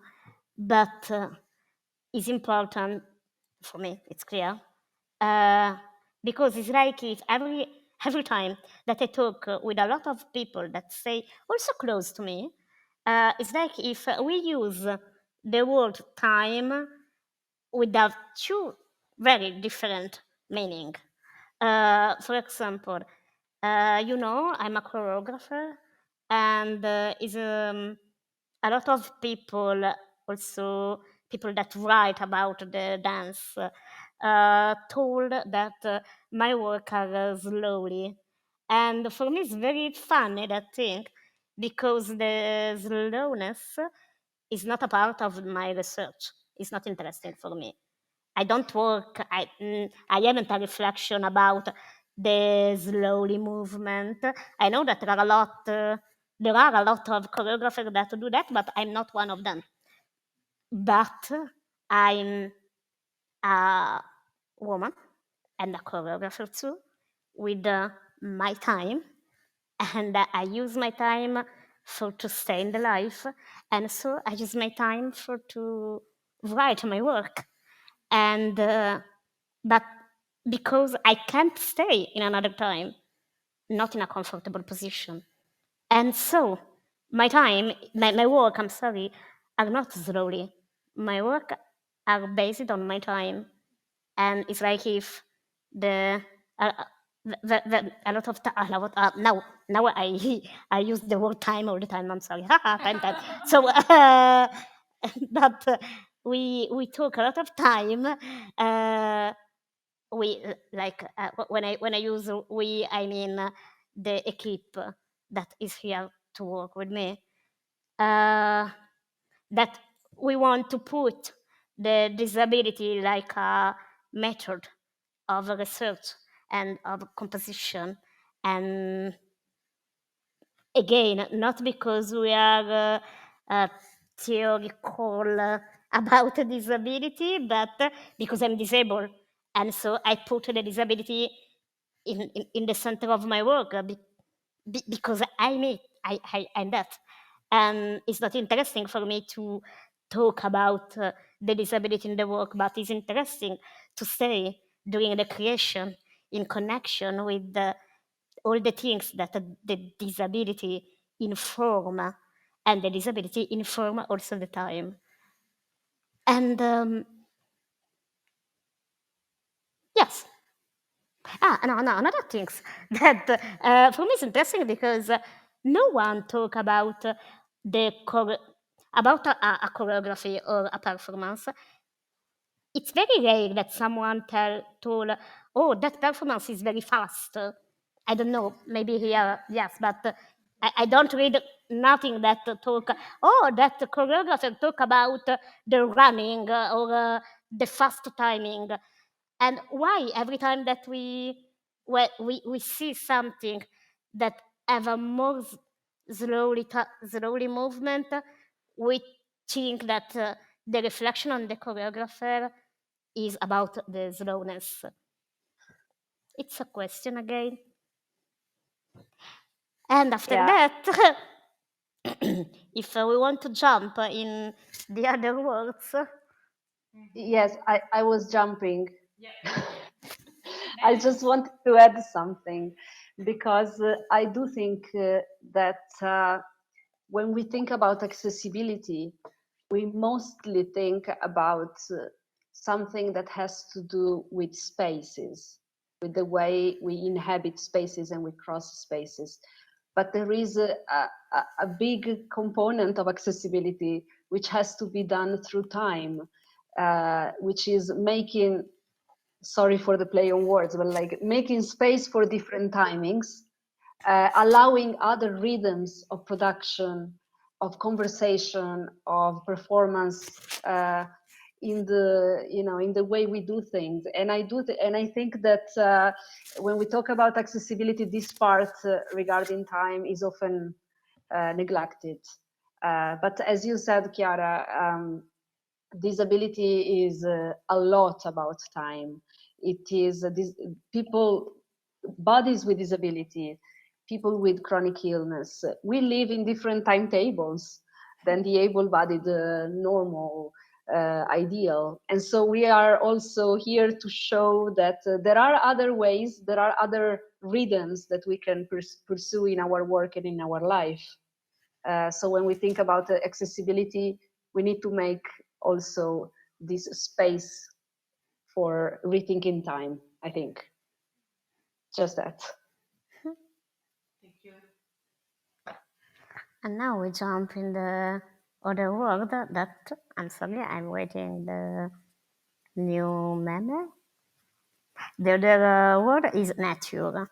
but is important for me. It's clear. Because it's like if every time that I talk with a lot of people that say also close to me, it's like if we use the word time without two very different meaning. For example, I'm a choreographer, and is a lot of people, also people that write about the dance, told that my work are slowly. And for me, it's very funny that thing, because the slowness is not a part of my research. It's not interesting for me. I don't work, I haven't a reflection about the slowly movement. I know that there are a lot of choreographers that do that, but I'm not one of them. But I'm a woman, and a choreographer too, with my time, and I use my time for to stay in the life, and so I use my time for to write my work, and but because I can't stay in another time, not in a comfortable position, and so my time, my work, I'm sorry, are not slowly. My work are based on my time, and it's like if the a lot of now I use the word time all the time. I'm sorry, time. So but we took a lot of time. We like when I use we, I mean the equipe that is here to work with me. That we want to put the disability like a method of research and of composition, and again, not because we are theoretical about disability, but because I'm disabled, and so I put the disability in the center of my work because I'm that, and it's not interesting for me to talk about the disability in the work, but it's interesting to stay during the creation in connection with all the things that the disability inform, and the disability inform also the time. And yes. No, another things that for me is interesting because no one talk about about a choreography or a performance. It's very rare that someone told, oh, that performance is very fast. I don't know, maybe here, yes, but I don't read nothing that talk, oh, that choreographer talk about the running or the fast timing. And why every time that we see something that have a more slowly movement, we think that the reflection on the choreographer is about the slowness. It's a question again. And after that, if we want to jump in the other words. Yes, I was jumping. Yeah. I just wanted to add something because I do think that when we think about accessibility, we mostly think about something that has to do with spaces, with the way we inhabit spaces and we cross spaces. But there is a big component of accessibility which has to be done through time, which is making, sorry for the play on words, but like making space for different timings, allowing other rhythms of production, of conversation, of performance in the way we do things. And I think that when we talk about accessibility, this part regarding time is often neglected. But as you said, Chiara, disability is a lot about time. It is people, bodies with disability, people with chronic illness. We live in different timetables than the able-bodied normal ideal. And so we are also here to show that there are other ways, there are other rhythms that we can pursue in our work and in our life. So when we think about accessibility, we need to make also this space for rethinking time, I think. Just that. Thank you. And now we jump in the other word that, I'm sorry, I'm waiting the new meme. The other word is nature.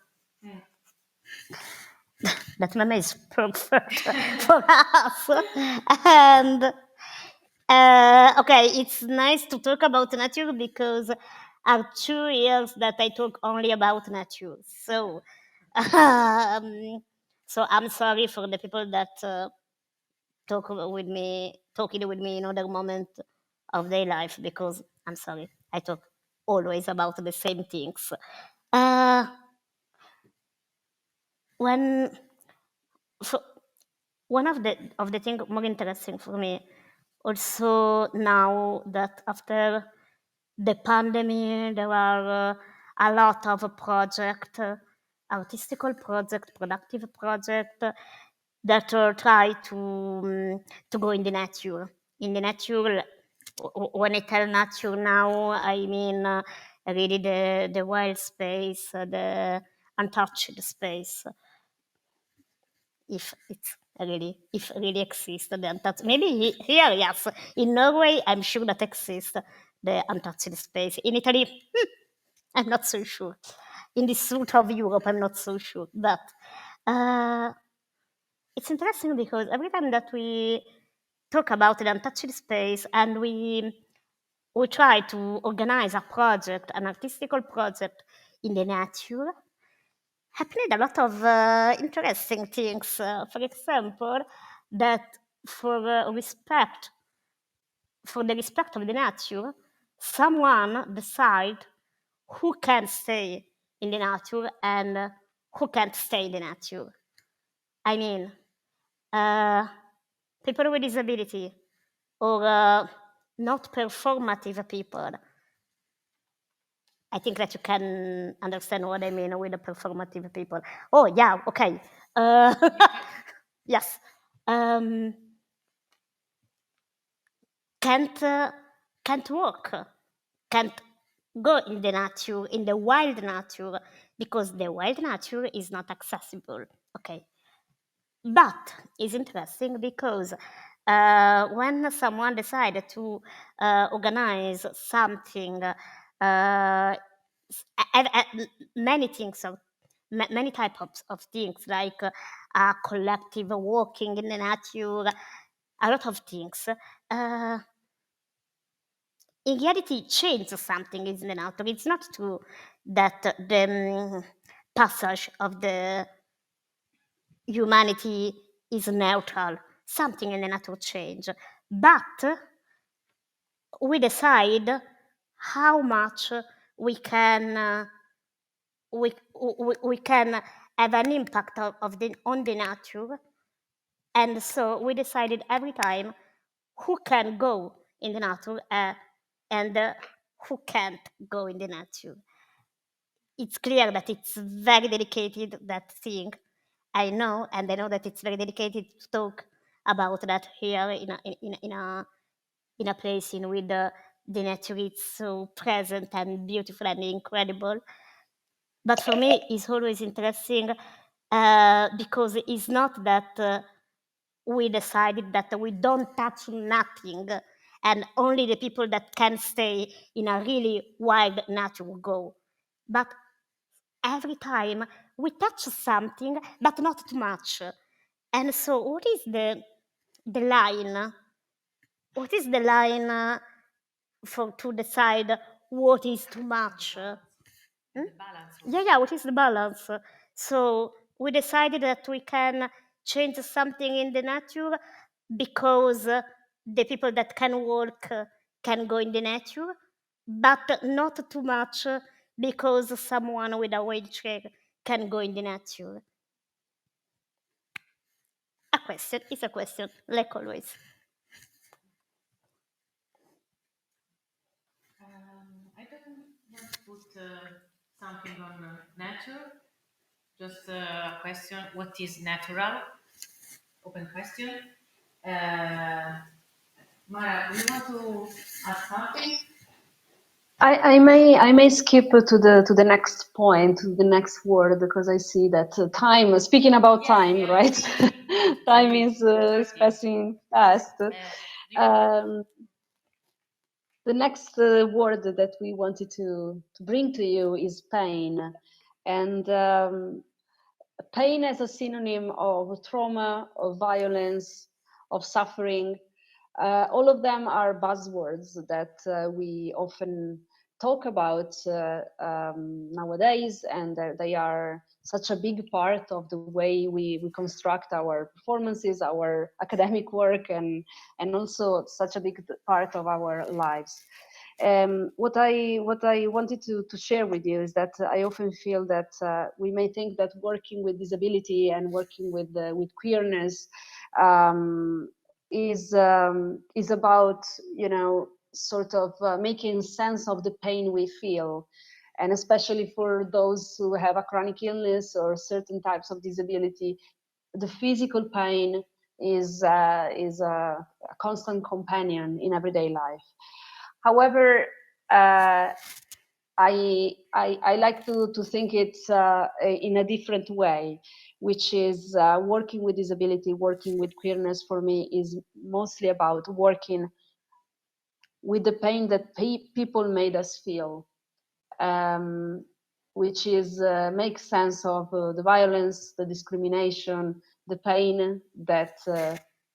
That meme is perfect for us. And okay, it's nice to talk about nature because are 2 years that I talk only about nature. So, so I'm sorry for the people that talking with me in other moment of their life, because I'm sorry, I talk always about the same things. One of the things more interesting for me, also now that after the pandemic, there are a lot of projects, artistical projects, productive projects that try to go in the nature. In the nature, when I tell nature now, I mean really the wild space, the untouched space. If it really exists, the untouched. Maybe here, yes. In Norway, I'm sure that exists the untouched space. In Italy, I'm not so sure. In the south of Europe, I'm not so sure. But it's interesting because every time that we talk about the untouched space and we try to organize a project, an artistical project in the nature, happened a lot of interesting things. For example, that for the respect of the nature, someone decide who can stay in the nature and who can't stay in the nature. I mean, people with disability or not performative people. I think that you can understand what I mean with the performative people. Oh, yeah, okay. Yes. Can't walk, can't go in the nature, in the wild nature, because the wild nature is not accessible. Okay. But it's interesting because when someone decided to organize something, many things, many types of things, like a collective walking in the nature, a lot of things. In reality, change something in the nature. It's not true that the passage of the humanity is neutral. Something in the nature change, but we decide how much we can we can have an impact on the nature, and so we decided every time who can go in the nature and who can't go in the nature. It's clear that it's very dedicated, that thing. I know, and I know that it's very dedicated to talk about that here in a place in which the nature is so present and beautiful and incredible. But for me, it's always interesting because it's not that we decided that we don't touch nothing and only the people that can stay in a really wild nature will go. But every time we touch something, but not too much. And so what is the line? What is the line to decide what is too much? The balance. Yeah, what is the balance? So we decided that we can change something in the nature because the people that can walk can go in the nature, but not too much because someone with a wheelchair can go in the nature. A question is a question, like always. I don't want to put something on nature. Just a question: what is natural? Open question. Mara, do you want to add something? I may skip to the next point, to the next word, because I see that time. Speaking about time, right? Time is passing fast. The next word that we wanted to bring to you is pain, and pain as a synonym of trauma, of violence, of suffering. All of them are buzzwords that we often talk about nowadays, and they are such a big part of the way we construct our performances, our academic work, and also such a big part of our lives. What I wanted to share with you is that I often feel that we may think that working with disability and working with queerness is about, you know, sort of making sense of the pain we feel, and especially for those who have a chronic illness or certain types of disability, the physical pain is a constant companion in everyday life. However, I like to think it in a different way, which is working with disability, working with queerness for me is mostly about working with the pain that people made us feel, which is make sense of the violence, the discrimination, the pain that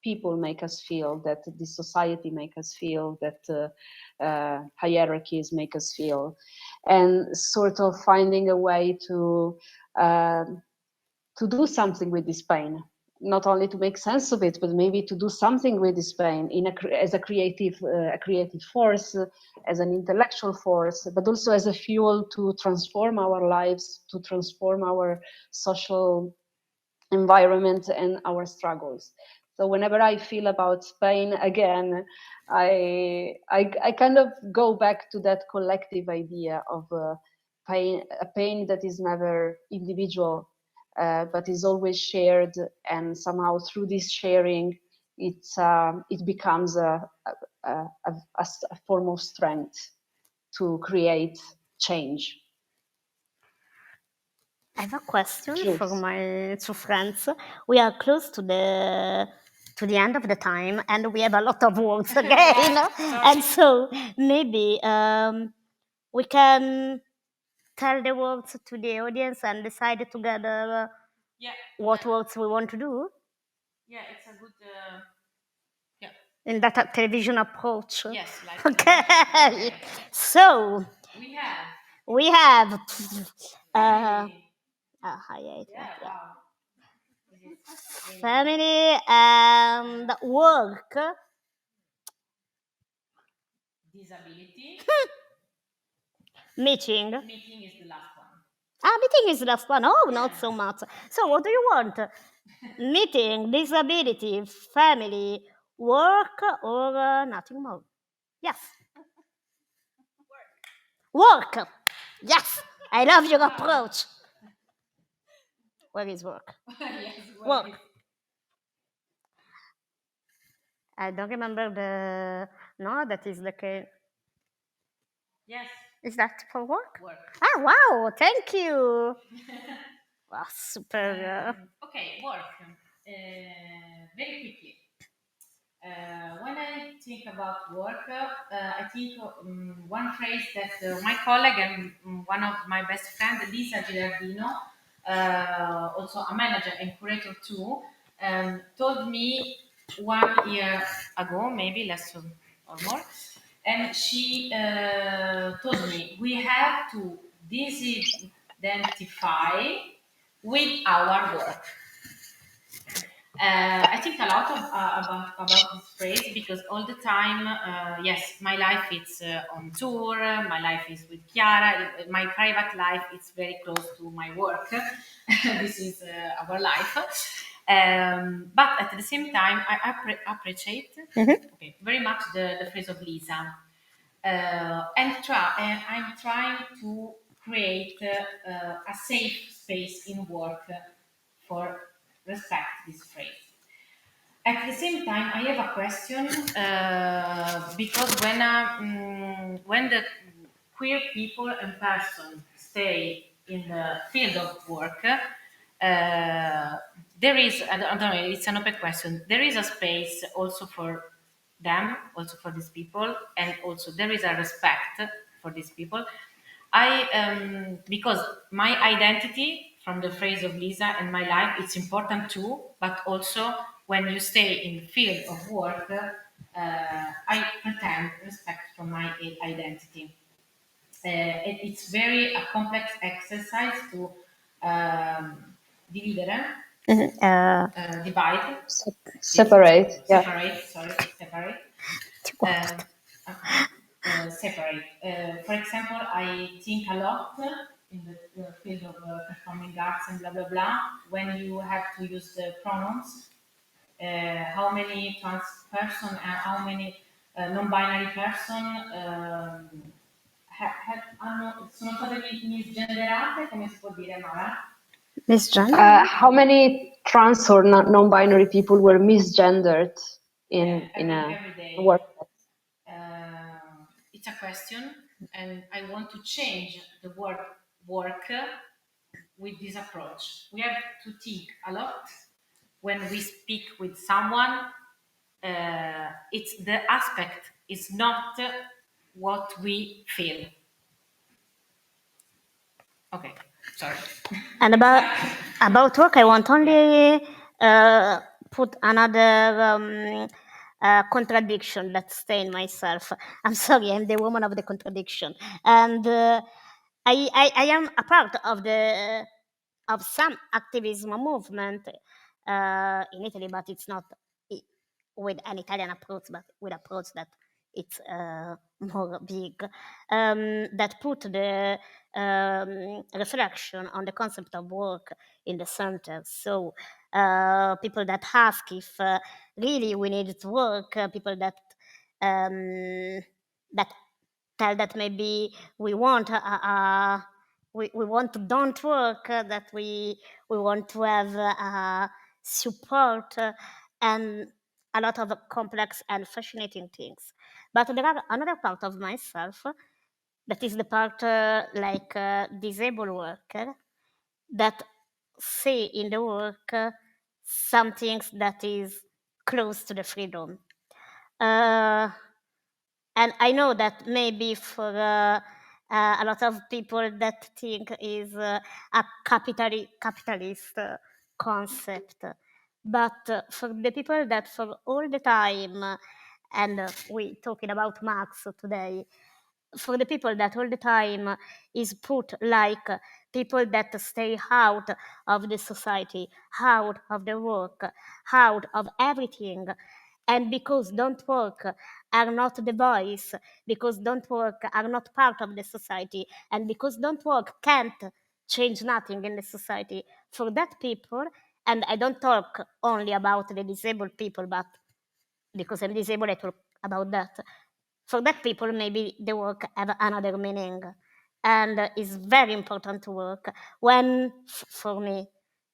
people make us feel, that the society make us feel, that hierarchies make us feel, and sort of finding a way to do something with this pain, not only to make sense of it, but maybe to do something with this pain as a creative force, as an intellectual force, but also as a fuel to transform our lives, to transform our social environment and our struggles. So whenever I feel about pain again, I kind of go back to that collective idea of pain, a pain that is never individual, but is always shared, and somehow through this sharing, it becomes a form of strength to create change. I have a question Jules. for my two friends. We are close to the end of the time, and we have a lot of words again. And so maybe we can tell the words to the audience and decide together what words we want to do. Yeah, it's a good. In that television approach. Yes, like Okay. So we have family and work. Disability. Meeting. Meeting is the last one. Meeting is the last one. Oh, not so much. So what do you want? Meeting, disability, family, work, or nothing more? Yes. Work. Yes. I love your approach. Where is work? Yes, Work. I don't remember the. No, that is like a. Yes. Is that for work? Work. Ah, wow! Thank you. Wow, super. Okay, work. Very quickly. When I think about work, I think one phrase that my colleague and one of my best friends, Lisa Girardino, also a manager and curator too, told me 1 year ago, maybe less or more, and she told me we have to disidentify with our work. I think a lot about this phrase because all the time, yes, my life is on tour. My life is with Chiara. My private life is very close to my work. This is our life. But at the same time, I appreciate very much the phrase of Lisa. And I'm trying to create a safe space in work for respect this phrase. At the same time, I have a question because when the queer people and person stay in the field of work, there is, I don't know, it's an open question. There is a space also for them, also for these people, and also there is a respect for these people. Because my identity from the phrase of Lisa and my life, it's important too, but also when you stay in the field of work, I pretend respect for my identity. It's very a complex exercise to dividere, divide, Separate. Yeah. separate. separate. For example, I think a lot in the field of performing arts and blah blah blah. When you have to use the pronouns, how many trans person and how many non-binary person sono state misgenderate, come si può dire, Mara? Misgender? How many trans or non-binary people were misgendered in every day. workplace? It's a question, and I want to change the word work with this approach. We have to think a lot when we speak with someone. It's the aspect, it's not what we feel. Okay, sorry. And about work, I want only put another contradiction that stay in myself. I'm sorry, I'm the woman of the contradiction, and I am a part of some activism movement in Italy, but it's not with an Italian approach, but with approach that it's more big, that put the reflection on the concept of work in the center. So people that ask if really we need to work, people that that tell that maybe we want we want to don't work, that we want to have support and a lot of complex and fascinating things. But there are another part of myself that is the part disabled worker that see in the work some things that is close to the freedom. And I know that maybe for a lot of people that think is a capitalist concept. But for the people that for all the time, and we talking about Marx today, for the people that all the time is put like people that stay out of the society, out of the work, out of everything, and because don't work are not the voice, because don't work are not part of the society, and because don't work can't change nothing in the society, for that people, and I don't talk only about the disabled people, but because I'm disabled I talk about that, for that people maybe the work have another meaning, and it's very important to work when for me,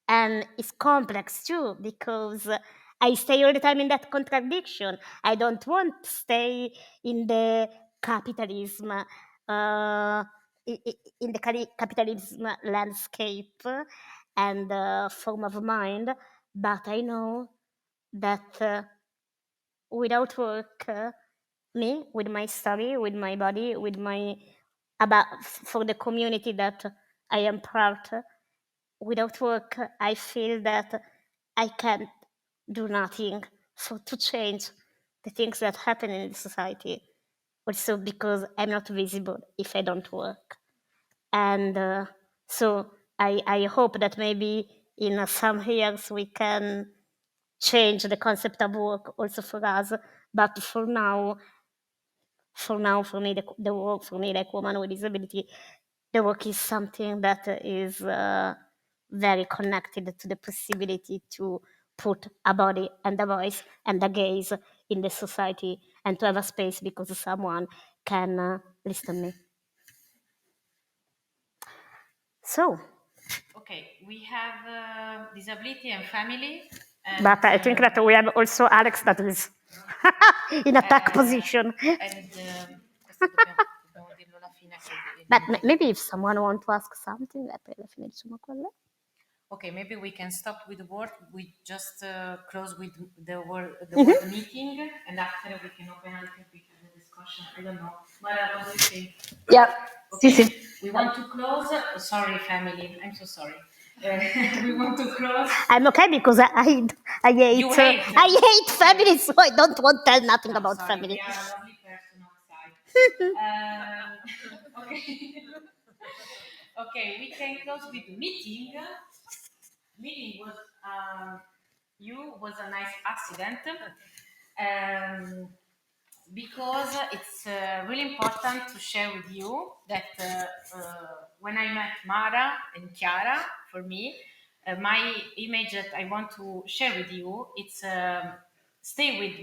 and it's complex too because I stay all the time in that contradiction. I don't want to stay in the capitalism in the capitalism landscape and form of mind, but I know that without work, me, with my story, with my body, with my for the community that I am part, without work, I feel that I can't do nothing to change the things that happen in the society. Also because I'm not visible if I don't work. And so I hope that maybe in some years we can change the concept of work also for us. But for now, for me, the work, for me, like woman with disability, the work is something that is very connected to the possibility to put a body and a voice and a gaze in the society and to have a space because someone can listen to me. So. Okay, we have disability and family. But I think that we have also Alex that is in attack position. But maybe if someone wants to ask something, okay, maybe we can stop with the word. We just close with the word meeting, and after we can open a little bit of the discussion. I don't know. Mara, what do you think? Yeah. Okay. We want to close. Sorry, family. I'm so sorry. We want to close. I'm okay because I hate family, so I don't want to tell nothing about family. We are a lovely person outside. Okay. Okay, we can close with meeting. Meeting was was a nice accident. because it's really important to share with you that when I met Mara and Chiara, for me, my image that I want to share with you, it's stay with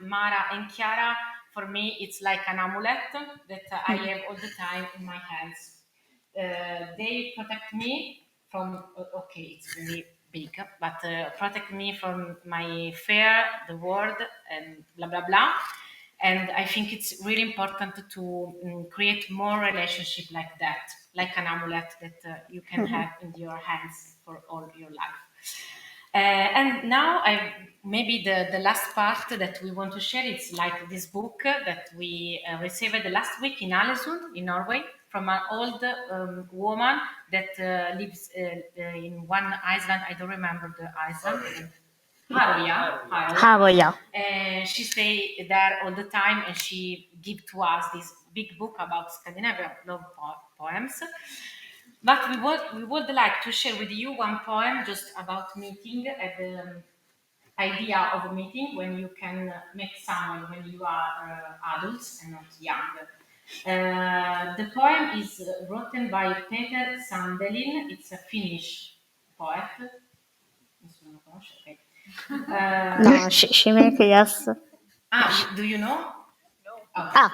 Mara and Chiara. For me, it's like an amulet that I have all the time in my hands. They protect me from, okay, it's really big, but protect me from my fear, the world, and blah, blah, blah. And I think it's really important to create more relationship like that, like an amulet that you can have in your hands for all your life. And now maybe the last part that we want to share is like this book that we received the last week in Alesund in Norway from an old woman that lives in one island. I don't remember the island. Haroya. She stay there all the time, and she give to us this big book about Scandinavian love poems. But we would like to share with you one poem just about meeting and the idea of a meeting when you can meet someone when you are adults and not young. The poem is written by Peter Sandelin. It's a Finnish poet. Nessuno lo conosce? Okay. No, she make yes. Do you know? No. Oh.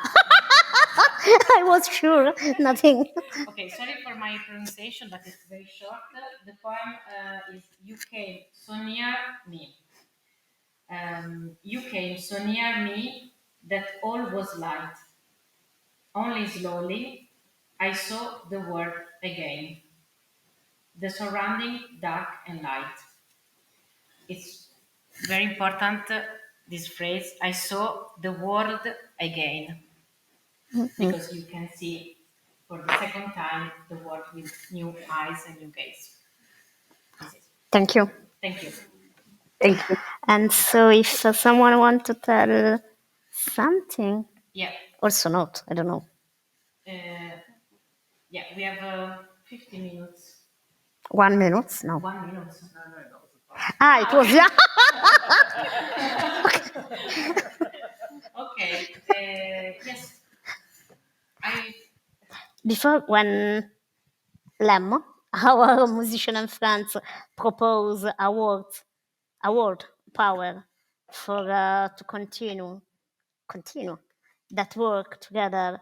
I was sure. Nothing. Okay, sorry for my pronunciation, but it's very short. The poem is You Came So Near Me. You came so near me that all was light. Only slowly I saw the world again. The surrounding dark and light. It's very important, this phrase, I saw the world again. Because you can see for the second time the world with new eyes and new gaze. Thank you. Thank you. Thank you. And so if someone wants to tell something, Yeah. also not, I don't know. Yeah, we have 50 minutes. 1 minute? No. 1 minute. It was, yeah. Okay. Yes. Before, when Lem, our musician and friends, proposed a word power for to continue that work together.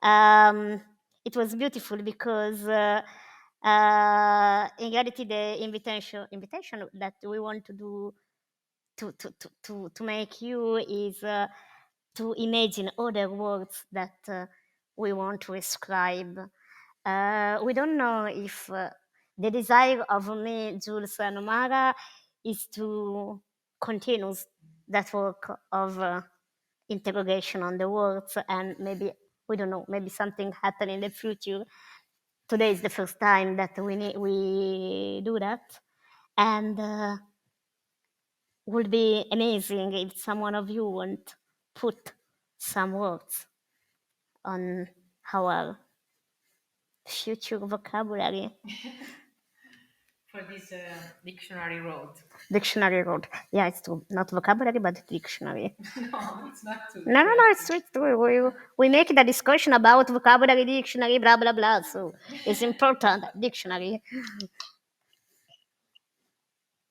It was beautiful because in reality the invitation that we want to do to make you is to imagine other words that we want to ascribe. We don't know if the desire of me, Jules and Mara, is to continue that work of interrogation on the words, and maybe, we don't know, maybe something happen in the future. Today is the first time that we do that, and would be amazing if someone of you want put some words on our future vocabulary. For this dictionary road. Dictionary road. Yeah, it's true. Not vocabulary, but dictionary. No, it's not true. No, it's true. We make the discussion about vocabulary, dictionary, blah, blah, blah. So it's important, dictionary.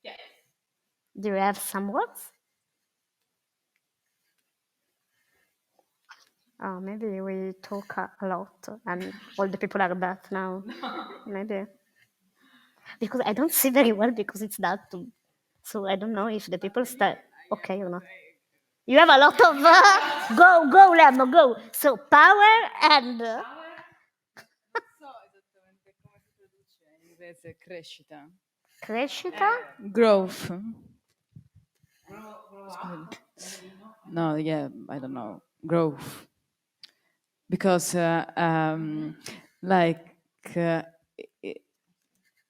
Yeah. Do you have some words? Oh, maybe we talk a lot and all the people are back now. Maybe. Because I don't see very well because it's dark too. So I don't know if the people start okay or not. You have a lot of go, Lemmo, go. So power and So esattamente come si traduce in inglese crescita? crescita? Growth. Grow up. No, yeah, I don't know. Growth. Because like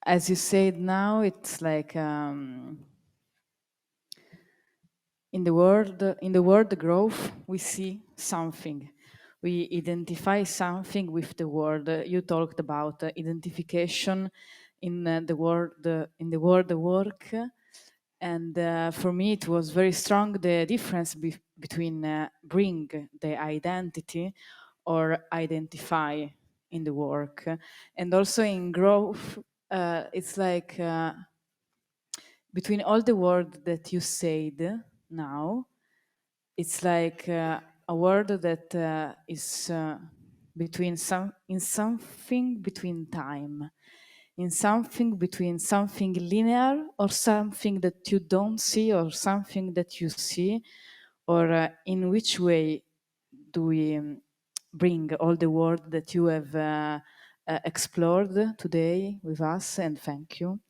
as you said now, it's like in the word growth, we see something. We identify something with the word. You talked about identification in the word work, And for me, it was very strong the difference between bring the identity or identify in the work. And also in growth, it's like between all the words that you said now, it's like a word that is between something between time, in something between something linear or something that you don't see or something that you see, or in which way do we bring all the world that you have explored today with us, and thank you.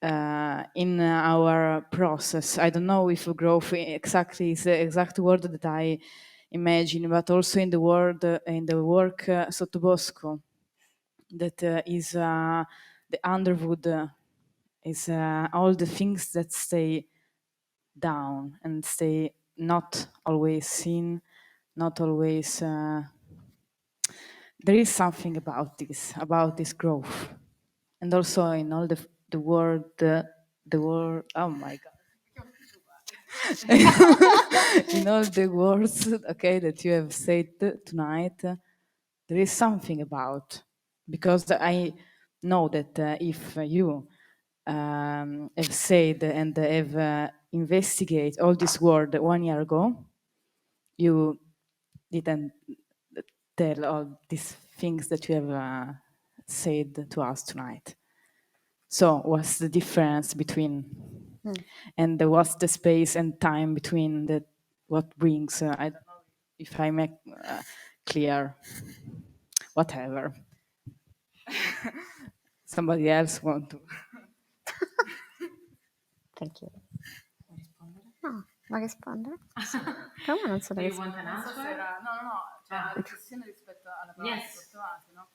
In our process, I don't know if growth exactly is the exact word that I imagine, but also in the word in the work Sottobosco, that is the underwood, is all the things that stay down and stay not always seen, not always. There is something about this growth, and also in all the word, the word. Oh my God. In all the words, okay, that you have said tonight, there is something about, because I know that if you have said and have investigated all this word 1 year ago, you didn't tell all these things that you have said to us tonight. So what's the difference between, and what's the space and time between that, what brings, I don't know if I make clear, whatever. Somebody else want to? Thank you. No, vuoi rispondere? Come non so Do da you want an answer? No, c'è Ah. una riflessione rispetto alla parola Yes. che porto avanti, no?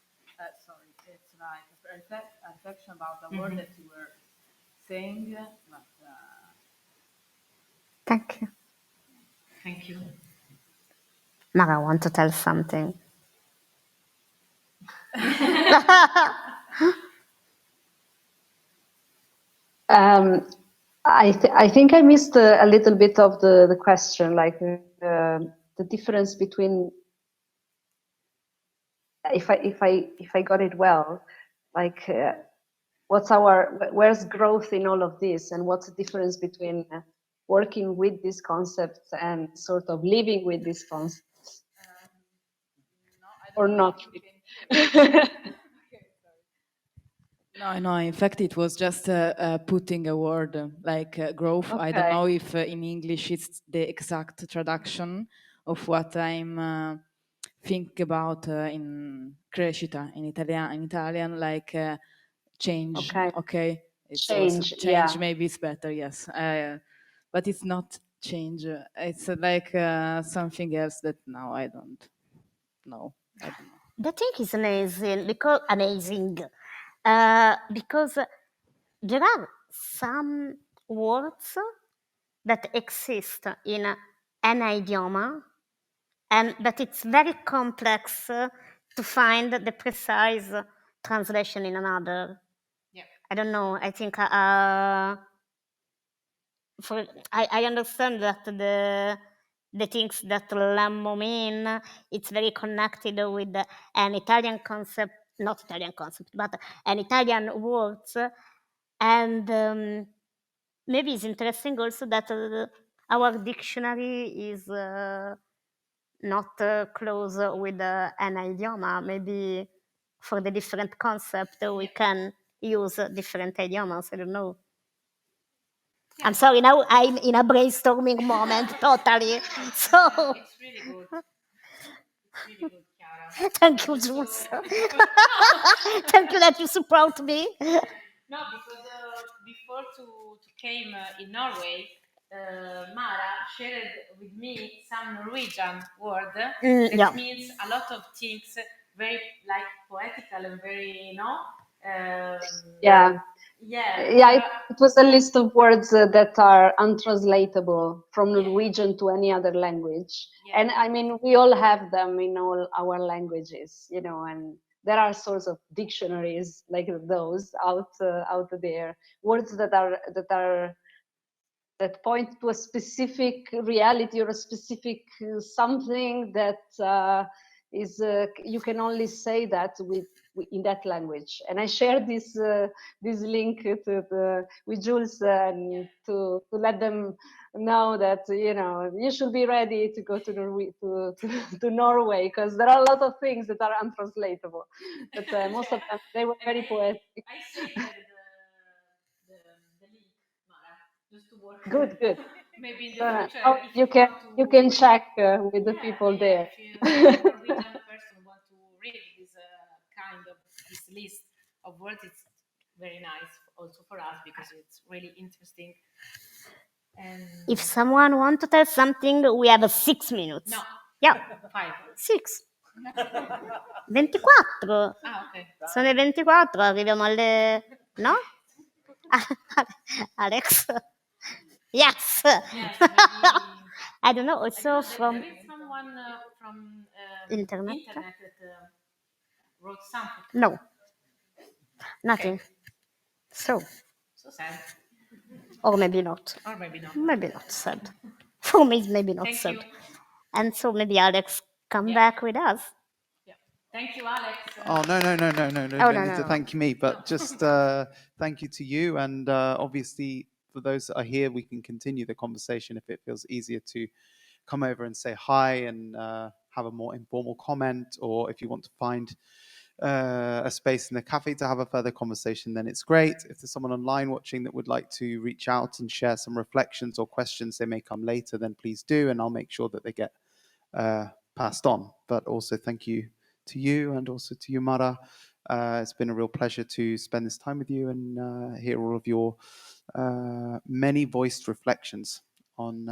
Sorry, it's like a reflection about the word that you were saying, but Thank you. Thank you. Mara, want to tell something? I think I missed a little bit of the question, like the difference between, if I got it well, like where's growth in all of this, and what's the difference between working with these concepts and sort of living with these concepts, or not? No, in fact, it was just putting a word like growth. I don't Okay. know if in English it's the exact traduction of what I'm think about in crescita in Italian, like change. Okay, it's also Change, change. yeah. Maybe it's better, yes. But it's not change. It's like something else that now I don't know. I don't know. The thing is amazing because there are some words that exist in an idiom, and that it's very complex to find the precise translation in another. Yeah. I don't know. I think I understand that the things that Lemmo mean, it's very connected with an Italian concept, not Italian concept, but an Italian words. And maybe it's interesting also that our dictionary is not close with an idiom. Maybe for the different concept, we can use different idioms. I don't know. I'm sorry, now I'm in a brainstorming moment, totally. So, It's really good. It's really good, Chiara. thank you, Jules. Thank you that you support me. No, because before to came in Norway, Mara shared with me some Norwegian word that yeah. means a lot of things, very like poetical and very, Yeah. yeah. It was a list of words that are untranslatable from Norwegian to any other language. Yeah. And I mean, we all have them in all our languages, you know, and there are sorts of dictionaries like those out there, words that are that point to a specific reality or a specific something that is you can only say that in that language. And I shared this link with Jules to let them know that you should be ready to go to Norway, because there are a lot of things that are untranslatable, but most of them they were very poetic. I saved the link, Mara, just to work. Good. Maybe in the future, you can check with the people there. If a Norwegian person want to read this kind of this list of words, it's very nice also for us because it's really interesting. And If someone wants to tell something, we have 6 minutes. No. Yeah. 5. 6. 24. Ok. Sono le 24, arriviamo alle... No? Alex? Yes. I don't know, also from... There is someone from Internet that wrote something. No. Nothing. Okay. So sad. Or maybe not. Or maybe not. Maybe not sad. For me, it's maybe not Thank sad. you. And so maybe Alex come back with us. Yeah. Thank you, Alex. Oh, no. Oh, You don't need to thank me, but just thank you to you. And obviously, for those that are here, we can continue the conversation if it feels easier to come over and say hi and have a more informal comment, or if you want to find a space in the cafe to have a further conversation, then it's great. If there's someone online watching that would like to reach out and share some reflections or questions, they may come later, then please do, and I'll make sure that they get passed on. But also thank you to you, and also to you, Mara. It's been a real pleasure to spend this time with you and hear all of your many voiced reflections on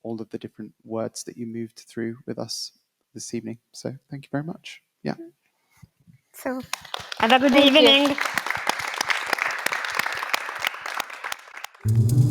all of the different words that you moved through with us this evening. So thank you very much. Yeah. So have a good evening. You.